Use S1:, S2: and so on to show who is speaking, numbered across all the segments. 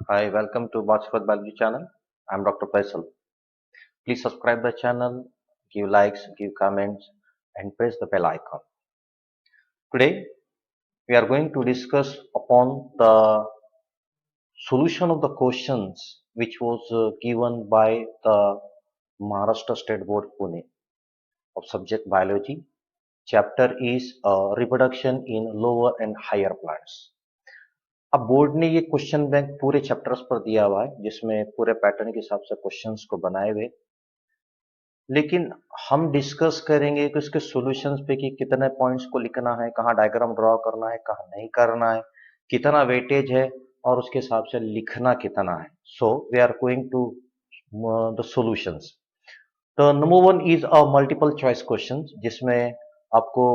S1: Hi, welcome to Botsford Biology channel. I'm Dr. Faisal. Please subscribe the channel, give likes, give comments, and press the bell icon. Today, we are going to discuss upon the solution of the questions which was given by the Maharashtra State Board Pune of subject biology. Chapter is reproduction in lower and higher plants. अब board ने ये question bank पूरे chapters पर दिया हुआ है जिसमें पूरे पैटर्न के हिसाब से क्वेश्चंस को बनाए हुए, लेकिन हम डिस्कस करेंगे कि उसके सॉल्यूशंस पे कि कितने पॉइंट्स को लिखना है, कहाँ डायग्राम ड्रॉ करना है, कहाँ नहीं करना है, कितना वेटेज है और उसके हिसाब से लिखना कितना है. So we are going to the solutions. तो number one is a multiple choice question जिसमें आपको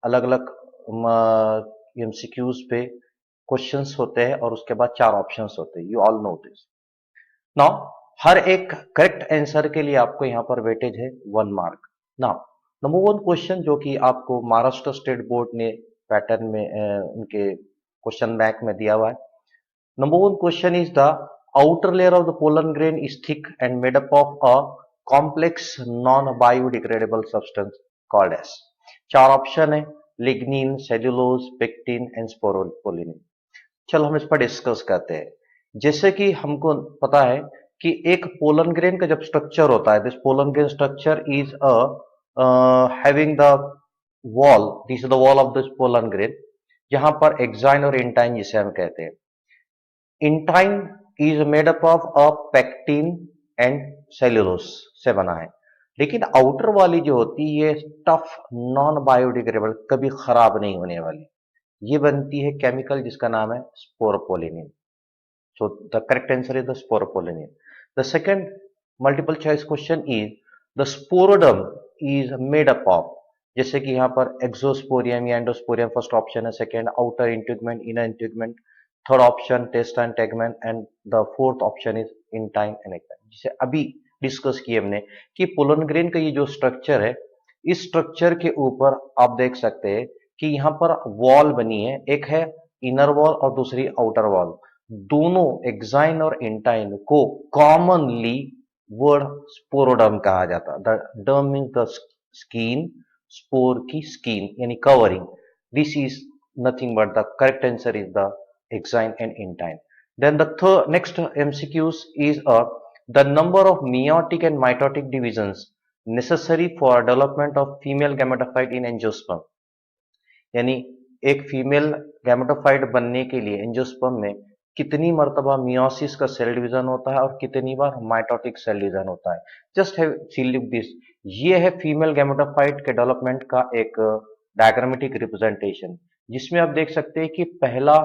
S1: अलग अलग एमसीक्यूज पे क्वेश्चंस होते हैं और उसके बाद 4 ऑप्शंस होते हैं. You all know this. Now हर एक करेक्ट आंसर के लिए आपको यहां पर वेटेज है 1 mark. Now number one question जो कि आपको महाराष्ट्र स्टेट बोर्ड ने पैटर्न में उनके क्वेश्चन बैंक में दिया हुआ है. Number one question is the outer layer of the pollen grain is thick and made up of a complex non biodegradable substance called as. 4 option है: lignin, cellulose, pectin and sporopollenin. चलो हम इस पर discuss करते हैं. जैसे कि हमको पता है कि एक पोलन ग्रेन का जब स्ट्रक्चर होता है, this pollen grain structure is having the wall, this is the wall of this pollen grain, जहां पर एक्साइन और इंटाइन जिसे हम कहते हैं. Intine is made up of a pectin and cellulose से बना है, लेकिन आउटर वाली जो होती है टफ नॉन बायोडिग्रेडेबल, कभी खराब नहीं होने वाली, ये बनती है केमिकल जिसका नाम है sporopollenin. So the correct answer is the sporopollenin. The second multiple choice question is the sporoderm is made up of. जैसे कि यहाँ पर एक्सोस्पोरियम या एंडोस्पोरियम फर्स्ट ऑप्शन है, second outer integument, inner integument, third option testa and tegmen and the fourth option is intine and exine. जिसे अभी discuss किए हमने कि पोलन ग्रेन का ये जो स्ट्रक्चर है, इस स्ट्रक्चर के ऊपर आप देख सकते हैं कि यहाँ पर वॉल बनी है, एक है इनर वॉल और दूसरी आउटर वॉल. दोनों एक्साइन और इंटाइन को कॉमनली वर्ड स्पोरोडर्म कहा जाता है. The derm means the skin, spore की स्किन यानी covering. This is nothing but the correct answer is the exine and intine. Then the third next MCQs is the number of meiotic and mitotic divisions necessary for development of female gametophyte in angiosperm. यानी एक female gametophyte बनने के लिए angiosperm में कितनी मर्तबा meiosis का cell division होता है और कितनी बार माइटोटिक सेल डिवीजन होता है. Just have see look this. ये है फीमेल गैमेटोफाइट के डेवलपमेंट का एक डायग्रामेटिक रिप्रेजेंटेशन, जिसमें आप देख सकते हैं कि पहला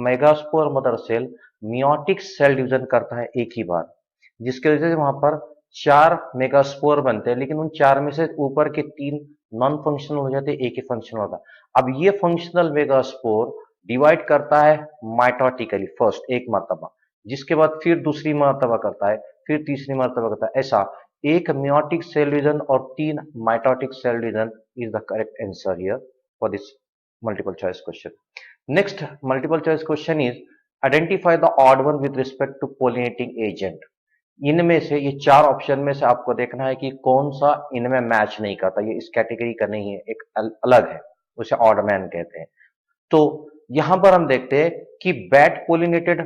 S1: megaspore mother cell meiotic cell division करता है एक ही बार, जिसके वजह से वहां पर 4 मेगास्पोर बनते हैं, लेकिन उन 4 में से ऊपर के 3 नॉन फंक्शनल हो जाते हैं, एक ही फंक्शनल होता है. अब ये फंक्शनल मेगास्पोर डिवाइड करता है माइटोटिकली फर्स्ट एक मर्तबा, जिसके बाद फिर दूसरी मर्तबा करता है, फिर तीसरी मर्तबा करता है. ऐसा एक मियोटिक सेल डिवीजन और 3 mitotic cell division is the correct answer here for this multiple choice question. Next multiple choice question is identify the odd one with respect to pollinating agent. इनमें से ये 4 ऑप्शन में से आपको देखना है कि कौन सा इनमें मैच नहीं करता. ये इस कैटेगरी का नहीं है, एक अलग है, उसे ऑड मैन कहते हैं. तो यहां पर हम देखते हैं कि बैट पोलिनेटेड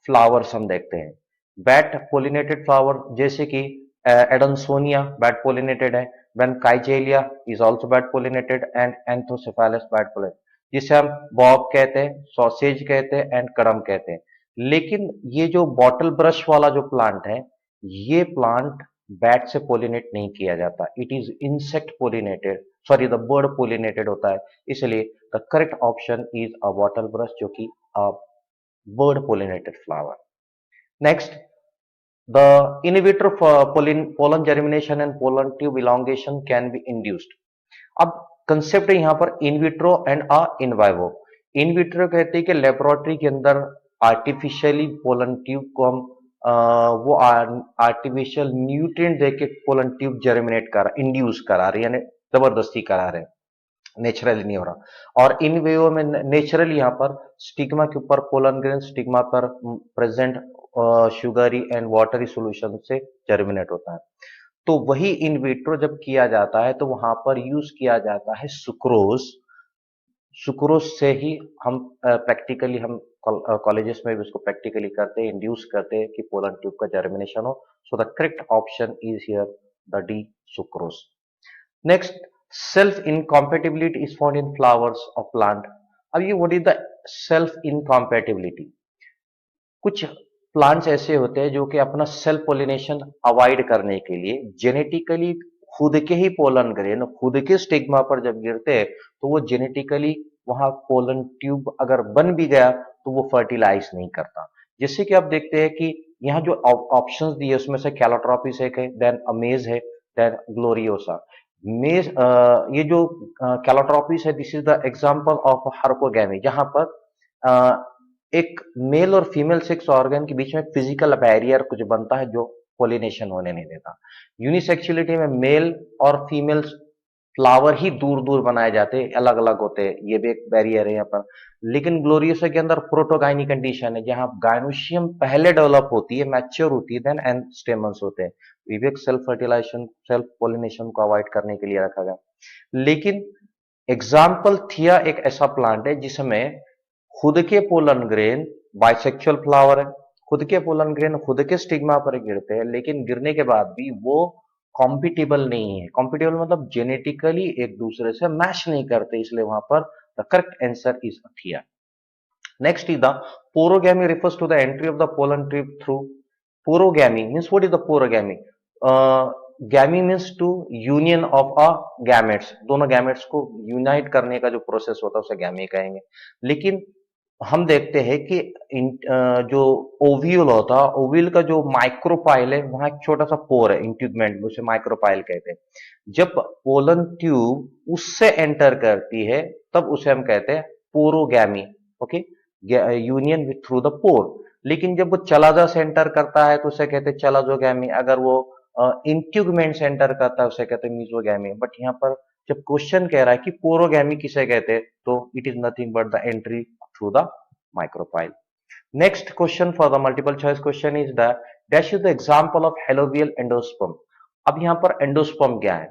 S1: फ्लावर्स हम देखते हैं. बैट पोलिनेटेड फ्लावर जैसे कि एडनसोनिया बैट पोलिनेटेड है, when Kigelia is also bat pollinated and Anthocephalus bat pollinated, जिसे हम बॉब कहते हैं, सॉसेज कहते हैं एंड कडम कहते हैं. लेकिन ये जो बॉटल ब्रश वाला जो प्लांट है, ये प्लांट बैट से पोलिनेट नहीं किया जाता. It is insect pollinated, sorry the bird pollinated होता है. इसलिए the correct option is a bottle brush, जो कि a bird pollinated flower. Next, the in vitro pollen germination and pollen tube elongation can be induced. अब concept है यहां पर in vitro and a in vivo. In vitro कहते हैं कि laboratory के अंदर आर्टिफिशियली पोलन ट्यूब को हम वो आर्टिफिशियल न्यूट्रिएंट देके पोलन ट्यूब जर्मिनेट कर इंड्यूस करा रहे हैं, यानी जबरदस्ती करा रहे हैं. नेचुरली नहीं हो रहा। और इन वेव में नेचुरली यहाँ पर स्टिग्मा के ऊपर पोलन ग्रेन स्टिग्मा पर present sugary and watery solution से जर्मिनेट होता है। तो वही इन विट्रो जब किया जाता है तो वहां पर यूज किया जाता है सुक्रोज। सुक्रोज से ही हम प्रैक्टिकली हम कॉलेजेस में भी उसको प्रैक्टिकली करते हैं, इंड्यूस करते हैं कि पोलन ट्यूब का जर्मिनेशन हो। सो the correct option is here the D, sucrose. Next, self incompatibility is found in flowers of plant. अब ये what is the self incompatibility? कुछ प्लांट्स ऐसे होते हैं जो कि अपना सेल्फ पोलिनेशन अवॉइड करने के लिए जेनेटिकली खुद के ही पोलन ग्रेन खुद के स्टिग्मा पर जब गिरते हैं तो वो जेनेटिकली वहां पोलन ट्यूब अगर बन भी गया तो वो फर्टिलाइज नहीं करता। जैसे कि आप देखते हैं कि यहाँ जो ऑप्शंस दिए उसमें से कैलोट्रोपिस एक है, देन अमेज है, देन ग्लोरियोसा। मेज ये जो कैलोट्रोपिस है, this is the example of herkogamy, जहां पर एक मेल और फीमेल सेक्स ऑर्गन के बीच में फिजिकल बैरियर कुछ बनता है जो पोलिनेशन होने नहीं देता। यूनिसेक्सुअलिटी में मेल और फीमेल फ्लावर ही दूर दूर बनाए जाते हैं, अलग अलग होते हैं, ये भी एक बैरियर है यहाँ पर। लेकिन ग्लोरियोसा के अंदर प्रोटोगाइनी कंडीशन है जहां गायनोशियम पहले डेवलप होती है, मैच्योर होती है, देन एंड स्टेमन्स होते हैं। विवेक सेल्फ फर्टिलाइजेशन सेल्फ पोलिनेशन को अवॉइड करने के लिए रखा गया। लेकिन एग्जाम्पल थिया एक ऐसा प्लांट है जिसमें खुद के पोलन ग्रेन बाइसेक्सुअल फ्लावर है, खुद के पोलन ग्रेन खुद के स्टिग्मा पर गिरते हैं, लेकिन गिरने के बाद भी वो कॉम्पिटिबल नहीं है। कॉम्पिटिबल मतलब जेनेटिकली एक दूसरे से मैच नहीं करते, इसलिए वहां पर द करेक्ट आंसर इज थिया। Next is the पोरोगैमी refers to the entry of the pollen tube through porogamy means what is the porogamy? Gamy means to union of a gametes, दोनों गैमेट्स को unite करने का जो process होता है उसे गैमी कहेंगे। लेकिन हम देखते हैं कि जो ओव्यूल होता है, ओव्यूल का जो माइक्रोपाइल है वहां एक छोटा सा पोर है, इंट्यूबमेंट, उसे माइक्रोपाइल कहते हैं। जब पोलन ट्यूब उससे एंटर करती है तब उसे हम कहते हैं porogamy, okay, union with through the pore. लेकिन जब वो चलाजा से एंटर करता है तो उसे कहते हैं चलाजोगैमी। अगर वो इंट्यूगमेंट से एंटर करता है उसे कहते हैं मीजोगैमी। बट यहाँ पर जब क्वेश्चन कह रहा है कि पोरोगैमी किसे कहते हैं तो it is nothing but the entry through the micropyle. Next question for the multiple choice question is the dash is the example of halovial endosperm. अब यहाँ पर एंडोस्पर्म क्या है?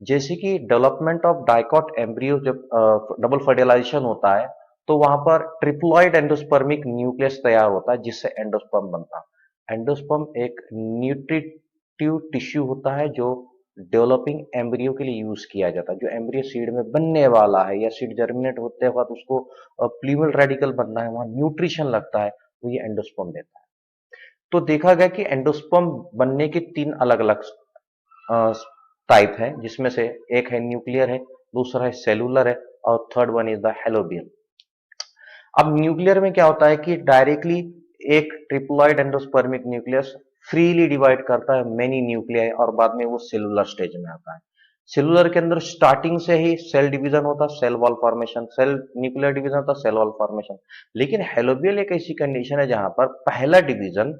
S1: जैसे कि डेवलपमेंट ऑफ डाइकॉट एम्ब्रियो जब डबल फर्टिलाइजेशन होता है तो वहां पर ट्रिप्लॉइड एंडोस्पर्मिक न्यूक्लियस तैयार होता है जिससे एंडोस्पर्म बनता है। एंडोस्पर्म एक न्यूट्रिटिव टिश्यू होता है जो डेवलपिंग एम्ब्रियो के लिए यूज किया जाता है। जो एम्ब्रियो सीड में बनने वाला है या सीड जर्मिनेट होते वक्त उसको प्लूमल रेडिकल बनना है, वहां न्यूट्रिशन लगता है, तो ये एंडोस्पर्म देता है। तो देखा गया कि एंडोस्पर्म बनने के 3 अलग अलग टाइप है, जिसमें से एक है न्यूक्लियर है, दूसरा है सेलुलर है और third one is the helobial. अब न्यूक्लियर में क्या होता है कि डायरेक्टली एक triploid endospermic nucleus freely divide करता है मेनी न्यूक्लियाई और बाद में वो सेलुलर स्टेज में आता है। सेलुलर के अंदर स्टार्टिंग से ही सेल डिवीजन होता, cell wall formation, cell nuclear division होता, सेल वॉल फॉर्मेशन। लेकिन हेलोबियल एक ऐसी कंडीशन है जहां पर पहला division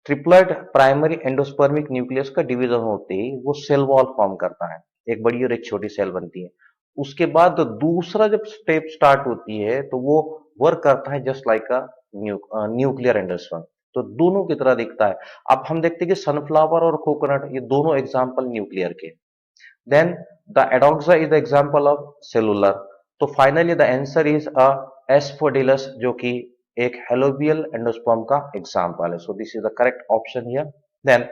S1: triploid primary endospermic nucleus का डिवीजन होते ही वो सेल वॉल फॉर्म करता है, एक बड़ी और एक छोटी सेल बनती है। उसके बाद दूसरा जब स्टेप स्टार्ट होती है तो वो वर्क करता है just like a nuclear endosperm, तो दोनों की तरह दिखता है। अब हम देखते हैं कि सनफ्लावर और कोकोनट ये दोनों एग्जाम्पल न्यूक्लियर के। Then the Adoxa is the example of cellular. तो finally the answer is a Asphodelus जो कि एक हेलोबियल एंडोस्पर्म का एग्जाम्पल है। So this is the correct option here. Then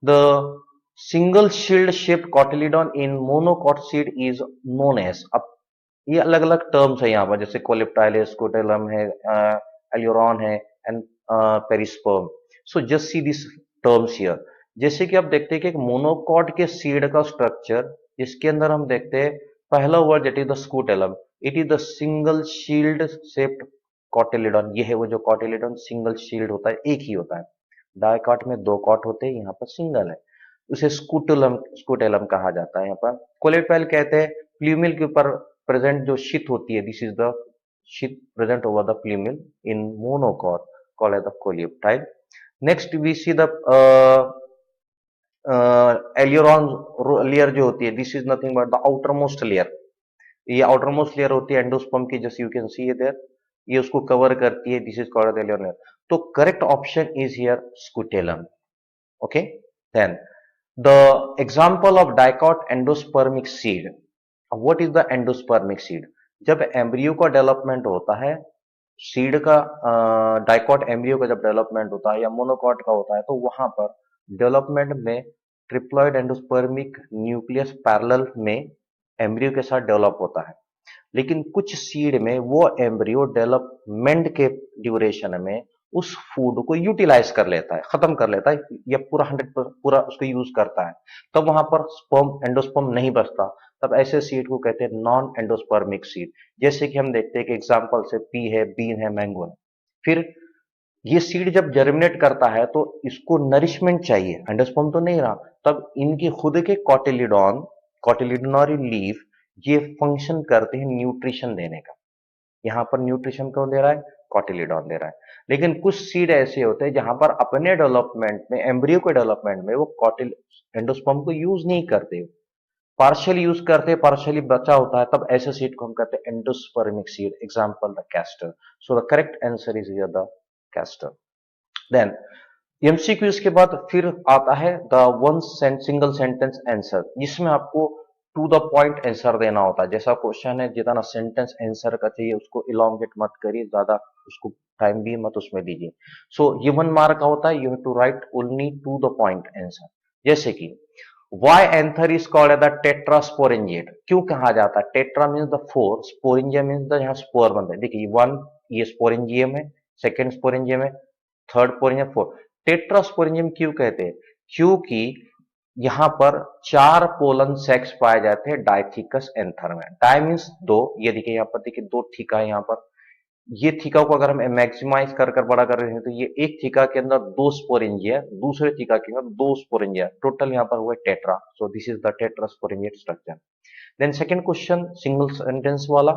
S1: the single shield shaped cotyledon in monocot seed is known as. अब ये अलग अलग टर्म्स है यहाँ पर, जैसे कोलेप्टाइलिस, कोटेलम है, एल्यूरॉन है and perisperm. So just see this terms here. जैसे कि आप देखते हैं कि एक मोनोकॉट के सीड का स्ट्रक्चर, इसके अंदर हम देखते हैं पहला word that is the scutellum, it is the single shield shaped cotyledon. ये है वो जो कॉटिलीडॉन सिंगल शील्ड होता है, एक ही होता है। डाइकॉट में 2 कॉट होते हैं, यहाँ पर सिंगल है, उसे स्कूटेलम कहा जाता है। यहाँ पर कोलेटोइल कहते हैं प्ल्यूमिल के ऊपर प्रेजेंट जो शीत होती है, this is the sheath present over the plumule in monocot called as the coleoptile. Next we see the aleurone layer जो होती है, this is nothing but the outermost layer. ये आउटर मोस्ट लेयर होती है endosperm की, just you can see there, ये उसको cover करती है, this is called the layer. तो correct option is here scutellum. Okay, then the example of dicot endospermic seed. What is the endospermic seed? जब embryo का development होता है, seed का डाइकॉट एम्ब्रियो का जब डेवलपमेंट होता है या मोनोकॉट का होता है, तो वहां पर डेवलपमेंट में ट्रिप्लॉइड एंडोस्पर्मिक न्यूक्लियस पैरेलल में एम्ब्रियो के साथ डेवलप होता है। लेकिन कुछ सीड में वो एम्ब्रियो डेवलपमेंट के ड्यूरेशन में उस फूड को यूटिलाइज कर लेता है, खत्म कर लेता है, या पूरा 100 पूरा उसको यूज करता है, तब वहां पर स्पर्म एंडोस्पर्म नहीं बचता, तब ऐसे सीड को कहते हैं नॉन एंडोस्पर्मिक सीड। जैसे कि हम देखते हैं कि एग्जांपल से पी है, बीन है, मैंगो है। फिर ये सीड जब जर्मिनेट करता है तो इसको नरिशमेंट चाहिए, एंडोस्पर्म तो नहीं रहा, तब इनके खुद के कॉटिलिडॉन, कॉटिलिडोनरी लीफ, ये फंक्शन करते हैं न्यूट्रिशन देने का। यहां पर न्यूट्रिशन कौन दे रहा है? कॉटिलिडॉन दे रहा है। लेकिन कुछ सीड ऐसे होते हैं जहां पर अपने डेवलपमेंट में, एम्ब्रियो के डेवलपमेंट में वो कॉटिल एंडोस्पर्म को यूज नहीं करते, पार्शियली यूज करते, पार्शियली बचा होता है, तब ऐसे सीड को हम कहते हैं endospermic seed. Example the castor. So the correct answer is here the castor. Then MCQs के बाद फिर आता है the one single sentence answer, जिसमें आपको टू द पॉइंट आंसर देना होता है। जैसा क्वेश्चन है, जितना सेंटेंस आंसर का चाहिए उसको इलोंगेट मत करिए, ज्यादा उसको टाइम भी मत उसमें दीजिए। सो ये 1 मार्क का होता है, you have to write only to the point answer. जैसे कि why anther is called the tetrasporangiate, क्यों कहा जाता है? Tetra means the 4, sporangia means the यहाँ स्पोर बनता है। देखिए 1 ये स्पोरेंजियम है, सेकेंड स्पोरेंजियम है, थर्ड स्पोरेंजियम, फोर्थ। टेट्रास्पोरेंजियम क्यों कहते हैं? क्योंकि यहां पर 4 पोलन सेक्स पाए जाते हैं डाइथिकस एंथर में। डाई मीन्स 2, ये देखिए यहाँ पर, देखिए 2 थीका है यहाँ पर। ये थीका को अगर हम मैक्सिमाइज कर कर बड़ा कर रहे हैं तो ये एक थीका के अंदर 2 स्पोरेंजिया, दूसरे थीका के अंदर 2 स्पोरेंजिया, टोटल यहाँ पर हुआ tetra. So this is the tetrasporangiate structure. Then second question single sentence वाला,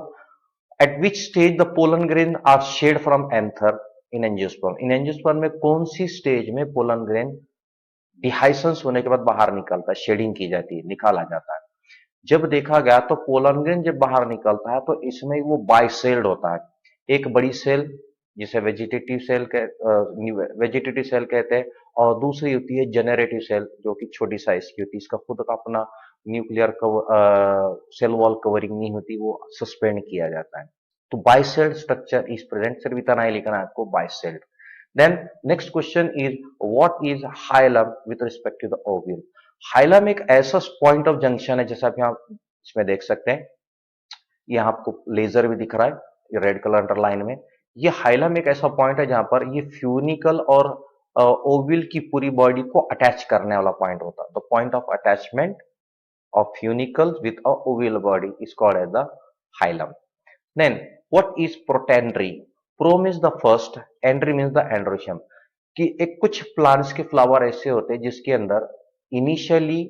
S1: at which stage the pollen grain are shed from anther in angiosperm. In angiosperm में कौन सी स्टेज में पोलन ग्रेन डिहाइसेंस होने के बाद बाहर निकलता है, शेडिंग की जाती है, निकाला जाता है? जब देखा गया तो पोलन ग्रेन जब बाहर निकलता है तो इसमें वो बाइसेल्ड होता है। एक बड़ी सेल जिसे वेजिटेटिव सेल कहते हैं, और दूसरी होती है जनरेटिव सेल जो कि छोटी साइज की होती है, इसका खुद का अपना न्यूक्लियर सेल वॉल कवरिंग नहीं होती, वो सस्पेंड किया जाता है। तो बाइसेल्ड स्ट्रक्चर इज प्रेजेंट, सिर्फ इतना ही लिखना है आपको, bicelled. Then next question is what is hilum with respect to the ovule. Hilum एक ऐसा पॉइंट ऑफ जंक्शन है, जैसा आप यहाँ इसमें देख सकते हैं, यहाँ आपको लेजर भी दिख रहा है, ये रेड कलर अंडरलाइन में। ये हाइलम एक ऐसा पॉइंट है जहां पर ये फ्यूनिकल और ओव्यूल की पूरी बॉडी को अटैच करने वाला पॉइंट होता है। The point of attachment of funicles with a oval body is called as the hilum. Then what is protandry? Pro means the first, andry means the androecium. कि एक कुछ प्लांट्स के flower ऐसे होते हैं जिसके अंदर इनिशियली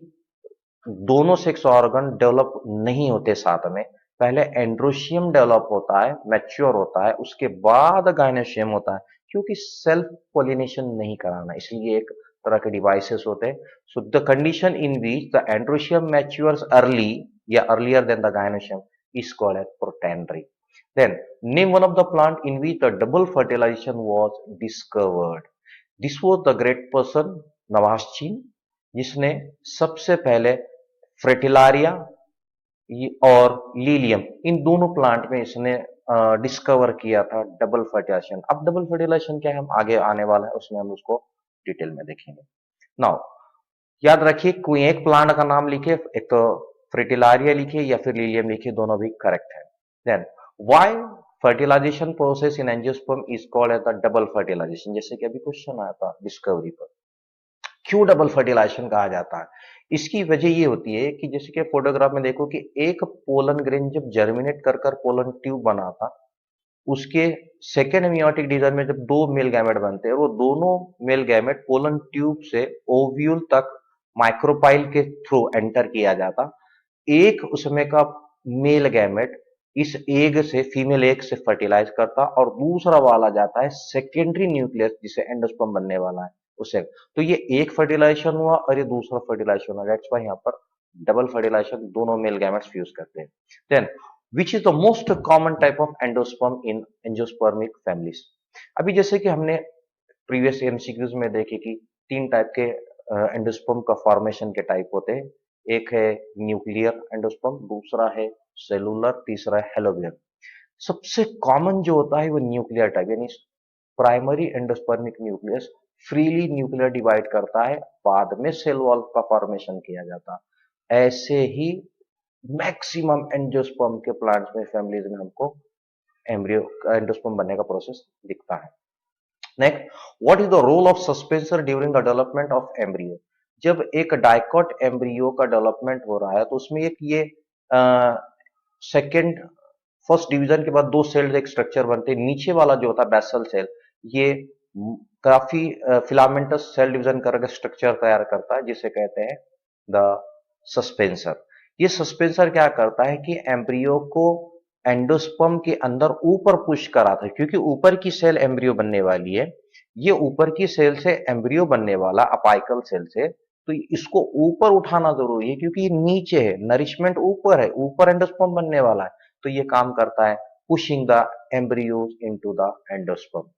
S1: दोनों सेक्स ऑर्गन डेवलप नहीं होते साथ में, पहले एंड्रोशियम डेवलप होता है, मैच्योर होता है, उसके बाद गायनेशियम होता है। क्योंकि सेल्फ पोलिनेशन नहीं कराना, इसलिए एक तरह के डिवाइसेस होते हैं। So the condition in which the androecium matures early या earlier than the gynoecium is called as protandry. Then name one of the plant in which the double fertilization was discovered. This was the great person Nawaschin, जिसने सबसे पहले फ्रेटिलारिया और Lilium, इन दोनों plant में इसने discover किया था डबल फर्टिलाइजेशन। अब डबल फर्टिलाइजेशन क्या है, हम आगे आने वाला है उसमें हम उसको डिटेल में देखेंगे। नाउ याद रखिए, कोई एक प्लांट का नाम लिखे, एक तो फ्रेटिलारिया लिखे या फिर लीलियम लिखे, दोनों भी करेक्ट है। Then why fertilization process in angiosperm is called as the double fertilization, जैसे कि अभी क्वेश्चन आया था डिस्कवरी पर, क्यों डबल फर्टिलाइजेशन कहा जाता है? इसकी वजह ये होती है कि जैसे कि फोटोग्राफ में देखो कि एक पोलन ग्रेन जब जर्मिनेट कर कर पोलन ट्यूब बना था, उसके सेकेंड मियोटिक डिवीजन में जब 2 मेल गैमेट बनते हैं, वो दोनों मेल गैमेट पोलन ट्यूब से ओव्यूल तक माइक्रोपाइल के थ्रू एंटर किया जाता। एक उसमें का मेल गैमेट इस एग से, फीमेल एग से फर्टिलाइज करता, और दूसरा वाला जाता है सेकेंडरी न्यूक्लियस जिसे एंडोस्पर्म बनने वाला है उसे। तो ये एक फर्टिलाइजेशन हुआ और ये दूसरा फर्टिलाइजेशन हुआ, दैट्स व्हाई यहाँ पर डबल फर्टिलाइजेशन, दोनों मेल गैमेट्स फ्यूज करते हैं। Then which is the most common type of endosperm in angiospermic families. अभी जैसे कि हमने प्रीवियस एमसीक्यूज में देखे कि तीन टाइप के एंडोस्पर्म का फॉर्मेशन के टाइप होते हैं। एक है न्यूक्लियर एंडोस्पर्म, दूसरा है सेलुलर, तीसरा है हेलोबियन। सबसे कॉमन जो होता है वो न्यूक्लियर टाइप, यानी primary endospermic nucleus freely nuclear divide करता है, बाद में सेल वॉल का फॉर्मेशन किया जाता है। ऐसे ही मैक्सिमम एंजियोस्पर्म के प्लांट्स में, फैमिलीज में हमको एम्ब्रियो एंडोस्पर्म बनने का प्रोसेस दिखता है। Next, what is the role of suspensor during the development of embryo. जब एक डाइकॉट एम्ब्रियो का डेवलपमेंट हो रहा है तो उसमें एक ये सेकेंड फर्स्ट डिवीजन के बाद दो सेल्स एक स्ट्रक्चर बनते हैं। नीचे वाला जो होता है बेसल सेल, ये काफी फिलामेंटस सेल डिवीजन करके स्ट्रक्चर तैयार करता है जिसे कहते हैं द सस्पेंसर। ये सस्पेंसर क्या करता है कि एम्ब्रियो को एंडोस्पर्म के अंदर ऊपर पुश कराता है, क्योंकि ऊपर की सेल एम्ब्रियो बनने वाली है। ये ऊपर की सेल से एम्ब्रियो बनने वाला अपाइकल सेल से, तो इसको ऊपर उठाना जरूरी है क्योंकि ये नीचे है, नरिशमेंट ऊपर है, ऊपर एंडोस्पर्म बनने वाला है। तो ये काम करता है pushing the embryos into the endosperm.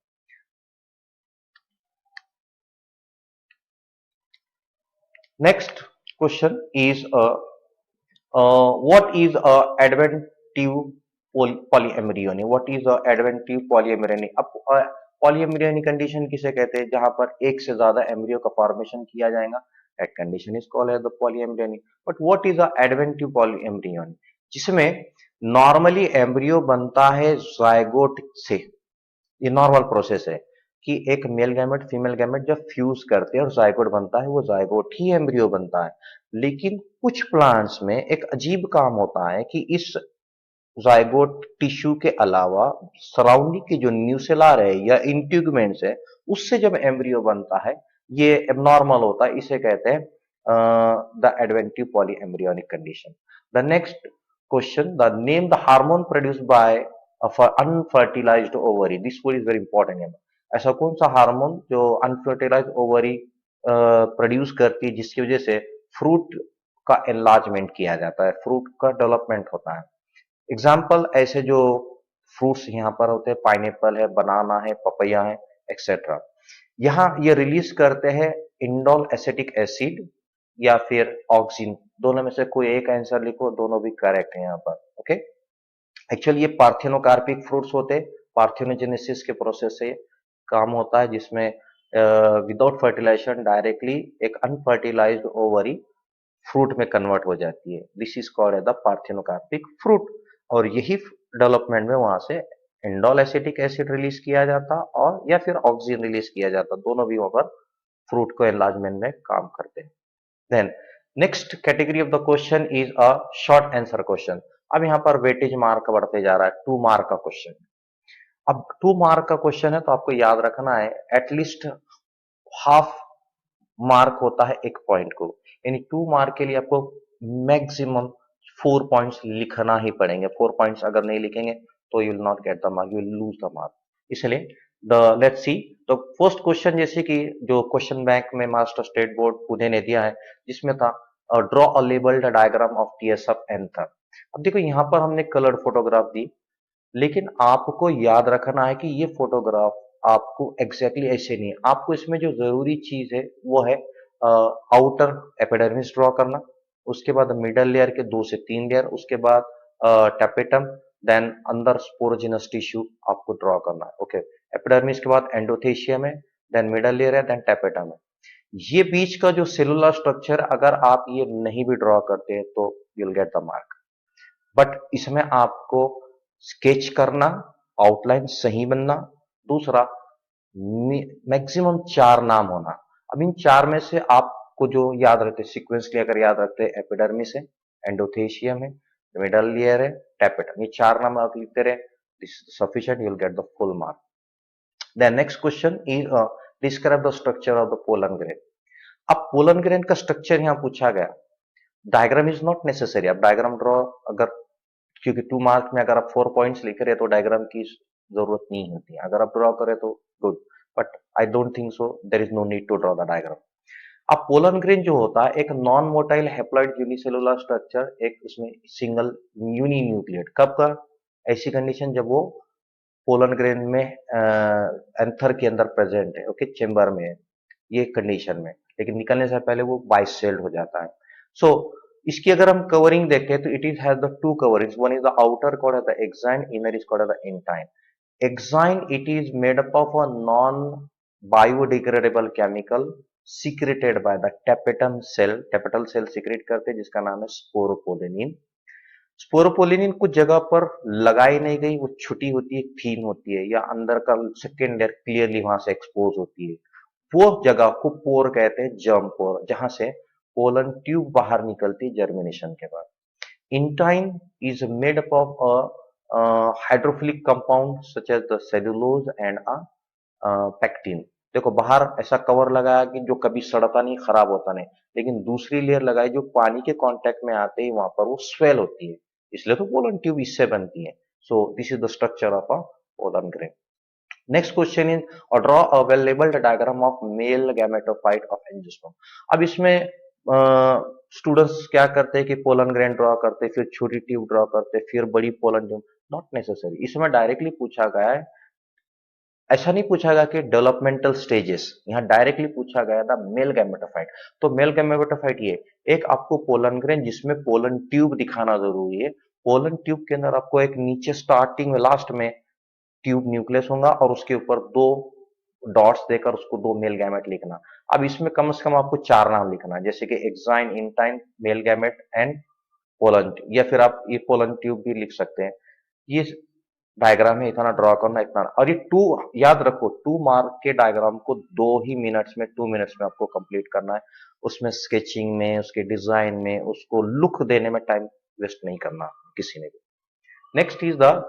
S1: Next question is what is a adventive polyembryony? What is a adventive polyembryony? अब पॉलीएम्ब्रियोनी कंडीशन किसे कहते हैं? जहां पर एक से ज्यादा एम्ब्रियो का फॉर्मेशन किया जाएगा, that condition is called as the polyembryony. But what is a adventive polyembryony? जिसमें नॉर्मली एम्ब्रियो बनता है जायगोट से। ये नॉर्मल प्रोसेस है कि एक मेल गैमेट फीमेल गैमेट जब फ्यूज करते हैं और जायगोट बनता है, वो जायगोट ही एम्ब्रियो बनता है। लेकिन कुछ प्लांट्स में एक अजीब काम होता है कि इस जायगोट टिश्यू के अलावा सराउंडिंग की जो न्यूसेलार है या इंट्यूगमेंट्स है, उससे जब एम्ब्रियो बनता है, ये एबनॉर्मल होता है। इसे कहते हैं the adventive poly embryonic condition. The next question, the name the hormone produced by unfertilised ovary. This word is very important. ऐसा कौन सा हार्मोन जो अनफर्टिलाइज्ड ओवरी प्रोड्यूस करती है, जिसकी वजह से फ्रूट का एनलार्जमेंट किया जाता है, फ्रूट का डेवलपमेंट होता है। एग्जाम्पल ऐसे जो फ्रूट्स यहाँ पर होते हैं, पाइनएप्पल है, बनाना है, पपैया है, एक्सेट्रा। यहाँ ये रिलीज करते हैं इंडोल एसिटिक एसिड या फिर ऑक्सिन। दोनों में से कोई एक आंसर लिखो, दोनों भी करेक्ट है यहाँ पर। ओके, एक्चुअली ये पार्थिनोकार्पिक फ्रूट्स होते हैं। पार्थिनोजेनेसिस के प्रोसेस से काम होता है, जिसमें विदाउट फर्टिलाइजेशन डायरेक्टली एक अनफर्टिलाइज्ड ओवरी फ्रूट में कन्वर्ट हो जाती है। This is called the parthenocarpic fruit. और यही डेवलपमेंट में वहां से इंडोल एसिटिक एसिड रिलीज किया जाता और या फिर ऑक्सीजन रिलीज किया जाता, दोनों भी वहां पर फ्रूट को एनलार्जमेंट में काम करते हैं। Then next category of the question is a short answer question. अब यहाँ पर वेटेज मार्क बढ़ते जा रहा है, 2 मार्क का क्वेश्चन। अब 2 मार्क का क्वेश्चन है तो आपको याद रखना है एटलीस्ट हाफ मार्क होता है एक पॉइंट को, यानी 2 मार्क के लिए आपको मैक्सिमम 4 पॉइंट्स लिखना ही पड़ेंगे। 4 पॉइंट्स अगर नहीं लिखेंगे तो you will not get the mark, you will lose the mark. इसलिए द लेट्स सी तो फर्स्ट क्वेश्चन, जैसे कि जो क्वेश्चन बैंक में महाराष्ट्र स्टेट बोर्ड पुणे ने दिया है, जिसमें था draw a labelled diagram of TSF anther. अब देखो यहाँ पर हमने कलर्ड फोटोग्राफ दी, लेकिन आपको याद रखना है कि ये फोटोग्राफ आपको एग्जैक्टली ऐसे नहीं है। आपको इसमें जो जरूरी चीज है वो है आउटर एपिडर्मिस ड्रॉ करना, उसके बाद मिडल लेयर के 2 से 3 लेयर, उसके बाद टेपेटम, देन अंदर स्पोरोजिनस टिश्यू आपको ड्रॉ करना है। ओके, एपिडर्मिस के बाद एंडोथेशियम है, देन मिडल लेयर है, देन टेपेटम है। ये बीच का जो सेलुलर स्ट्रक्चर, अगर आप ये नहीं भी ड्रॉ करते हैं तो you will get the mark. But इसमें आपको स्केच करना, आउटलाइन सही बनना, दूसरा मैक्सिमम 4 नाम होना। अब इन 4 में से आपको जो याद रहते, सीक्वेंस के अगर याद रखते, एपिडर्मिस है, एंडोथेशियम है, मिडल लेयर है, टेपेटम, ये 4 नाम आप लिखते रहे, this sufficient, you will get the full mark. Then next question is describe the structure of the pollen grain. अब पोलन ग्रेन का स्ट्रक्चर यहां पूछा गया, डायग्राम इज नॉट नेसेसरी। अब डायग्राम ड्रॉ अगर, क्योंकि 2 मार्क में अगर आप 4 पॉइंट्स लिख रहे हैं तो डायग्राम की जरूरत नहीं होती है। अगर आप ड्रॉ करें तो good, but I don't think so, there is no need to draw the diagram. अब पोलन ग्रेन जो होता है एक non motile haploid unicellular structure, एक उसमें सिंगल यूनी न्यूक्लियेट, कब का, ऐसी कंडीशन जब वो पोलन ग्रेन में एंथर के अंदर प्रेजेंट है, ओके, चेंबर में है, ये कंडीशन में, लेकिन निकलने से पहले वो बाइसेल्ड हो जाता है। सो इसकी अगर हम कवरिंग देखें तो it is has the two coverings, one is the outer called as the exine, inner is called as the intine. Exine, it is made up of a non-biodegradable chemical secreted by the tapetum cell. tapetal cell secrete करते हैं जिसका नाम है sporopollenin. Sporopollenin कुछ जगह पर लगाई नहीं गई, वो छुटी होती है, थीन होती है, या अंदर का सेकेंड लेयर क्लियरली वहां से एक्सपोज होती है। वो जगह को पोर कहते हैं, जर्म पोर, जहां से पोलन ट्यूब बाहर निकलती है जर्मिनेशन के बाद। Intine is made up of a hydrophilic compound such as the cellulose and a pectin। देखो बाहर ऐसा कवर लगाया कि जो कभी सड़ता नहीं, खराब होता नहीं, लेकिन दूसरी लेयर लगाई जो पानी के कांटेक्ट में आते ही वहां पर वो स्वेल होती है, इसलिए तो पोलन ट्यूब इससे बनती है। So this is the structure of a pollen grain. Next question is draw a well labelled diagram of male gametophyte of angiosperm. अब इसमें स्टूडेंट्स क्या करते हैं कि पोलन ग्रेन ड्रॉ करते, फिर छोटी ट्यूब ड्रॉ करते, फिर बड़ी पोलन ट्यूब, नॉट नेसेसरी। इसमें डायरेक्टली पूछा गया है, ऐसा नहीं पूछा गया कि डेवलपमेंटल स्टेजेस, यहाँ डायरेक्टली पूछा गया था मेल गैमेटोफाइट। तो मेल गैमेटोफाइट ये एक आपको पोलन ग्रेन जिसमें पोलन ट्यूब दिखाना जरूरी है। पोलन ट्यूब के अंदर आपको एक नीचे स्टार्टिंग में लास्ट में ट्यूब न्यूक्लियस होगा और उसके ऊपर दो डॉट्स देकर उसको दो मेल गैमेट लिखना। अब इसमें कम से कम आपको चार नाम लिखना है, जैसे कि exine, intine, mail gamete and pollen, या फिर आप ये पोलन ट्यूब भी लिख सकते हैं। ये डायग्राम है, इतना ड्रॉ करना, इतना। और ये टू, याद रखो, 2 मार्क के डायग्राम को 2 ही मिनट्स में, 2 मिनट्स में आपको कंप्लीट करना है। उसमें स्केचिंग में, उसके डिजाइन में, उसको लुक देने में टाइम वेस्ट नहीं करना किसी ने भी। Next is the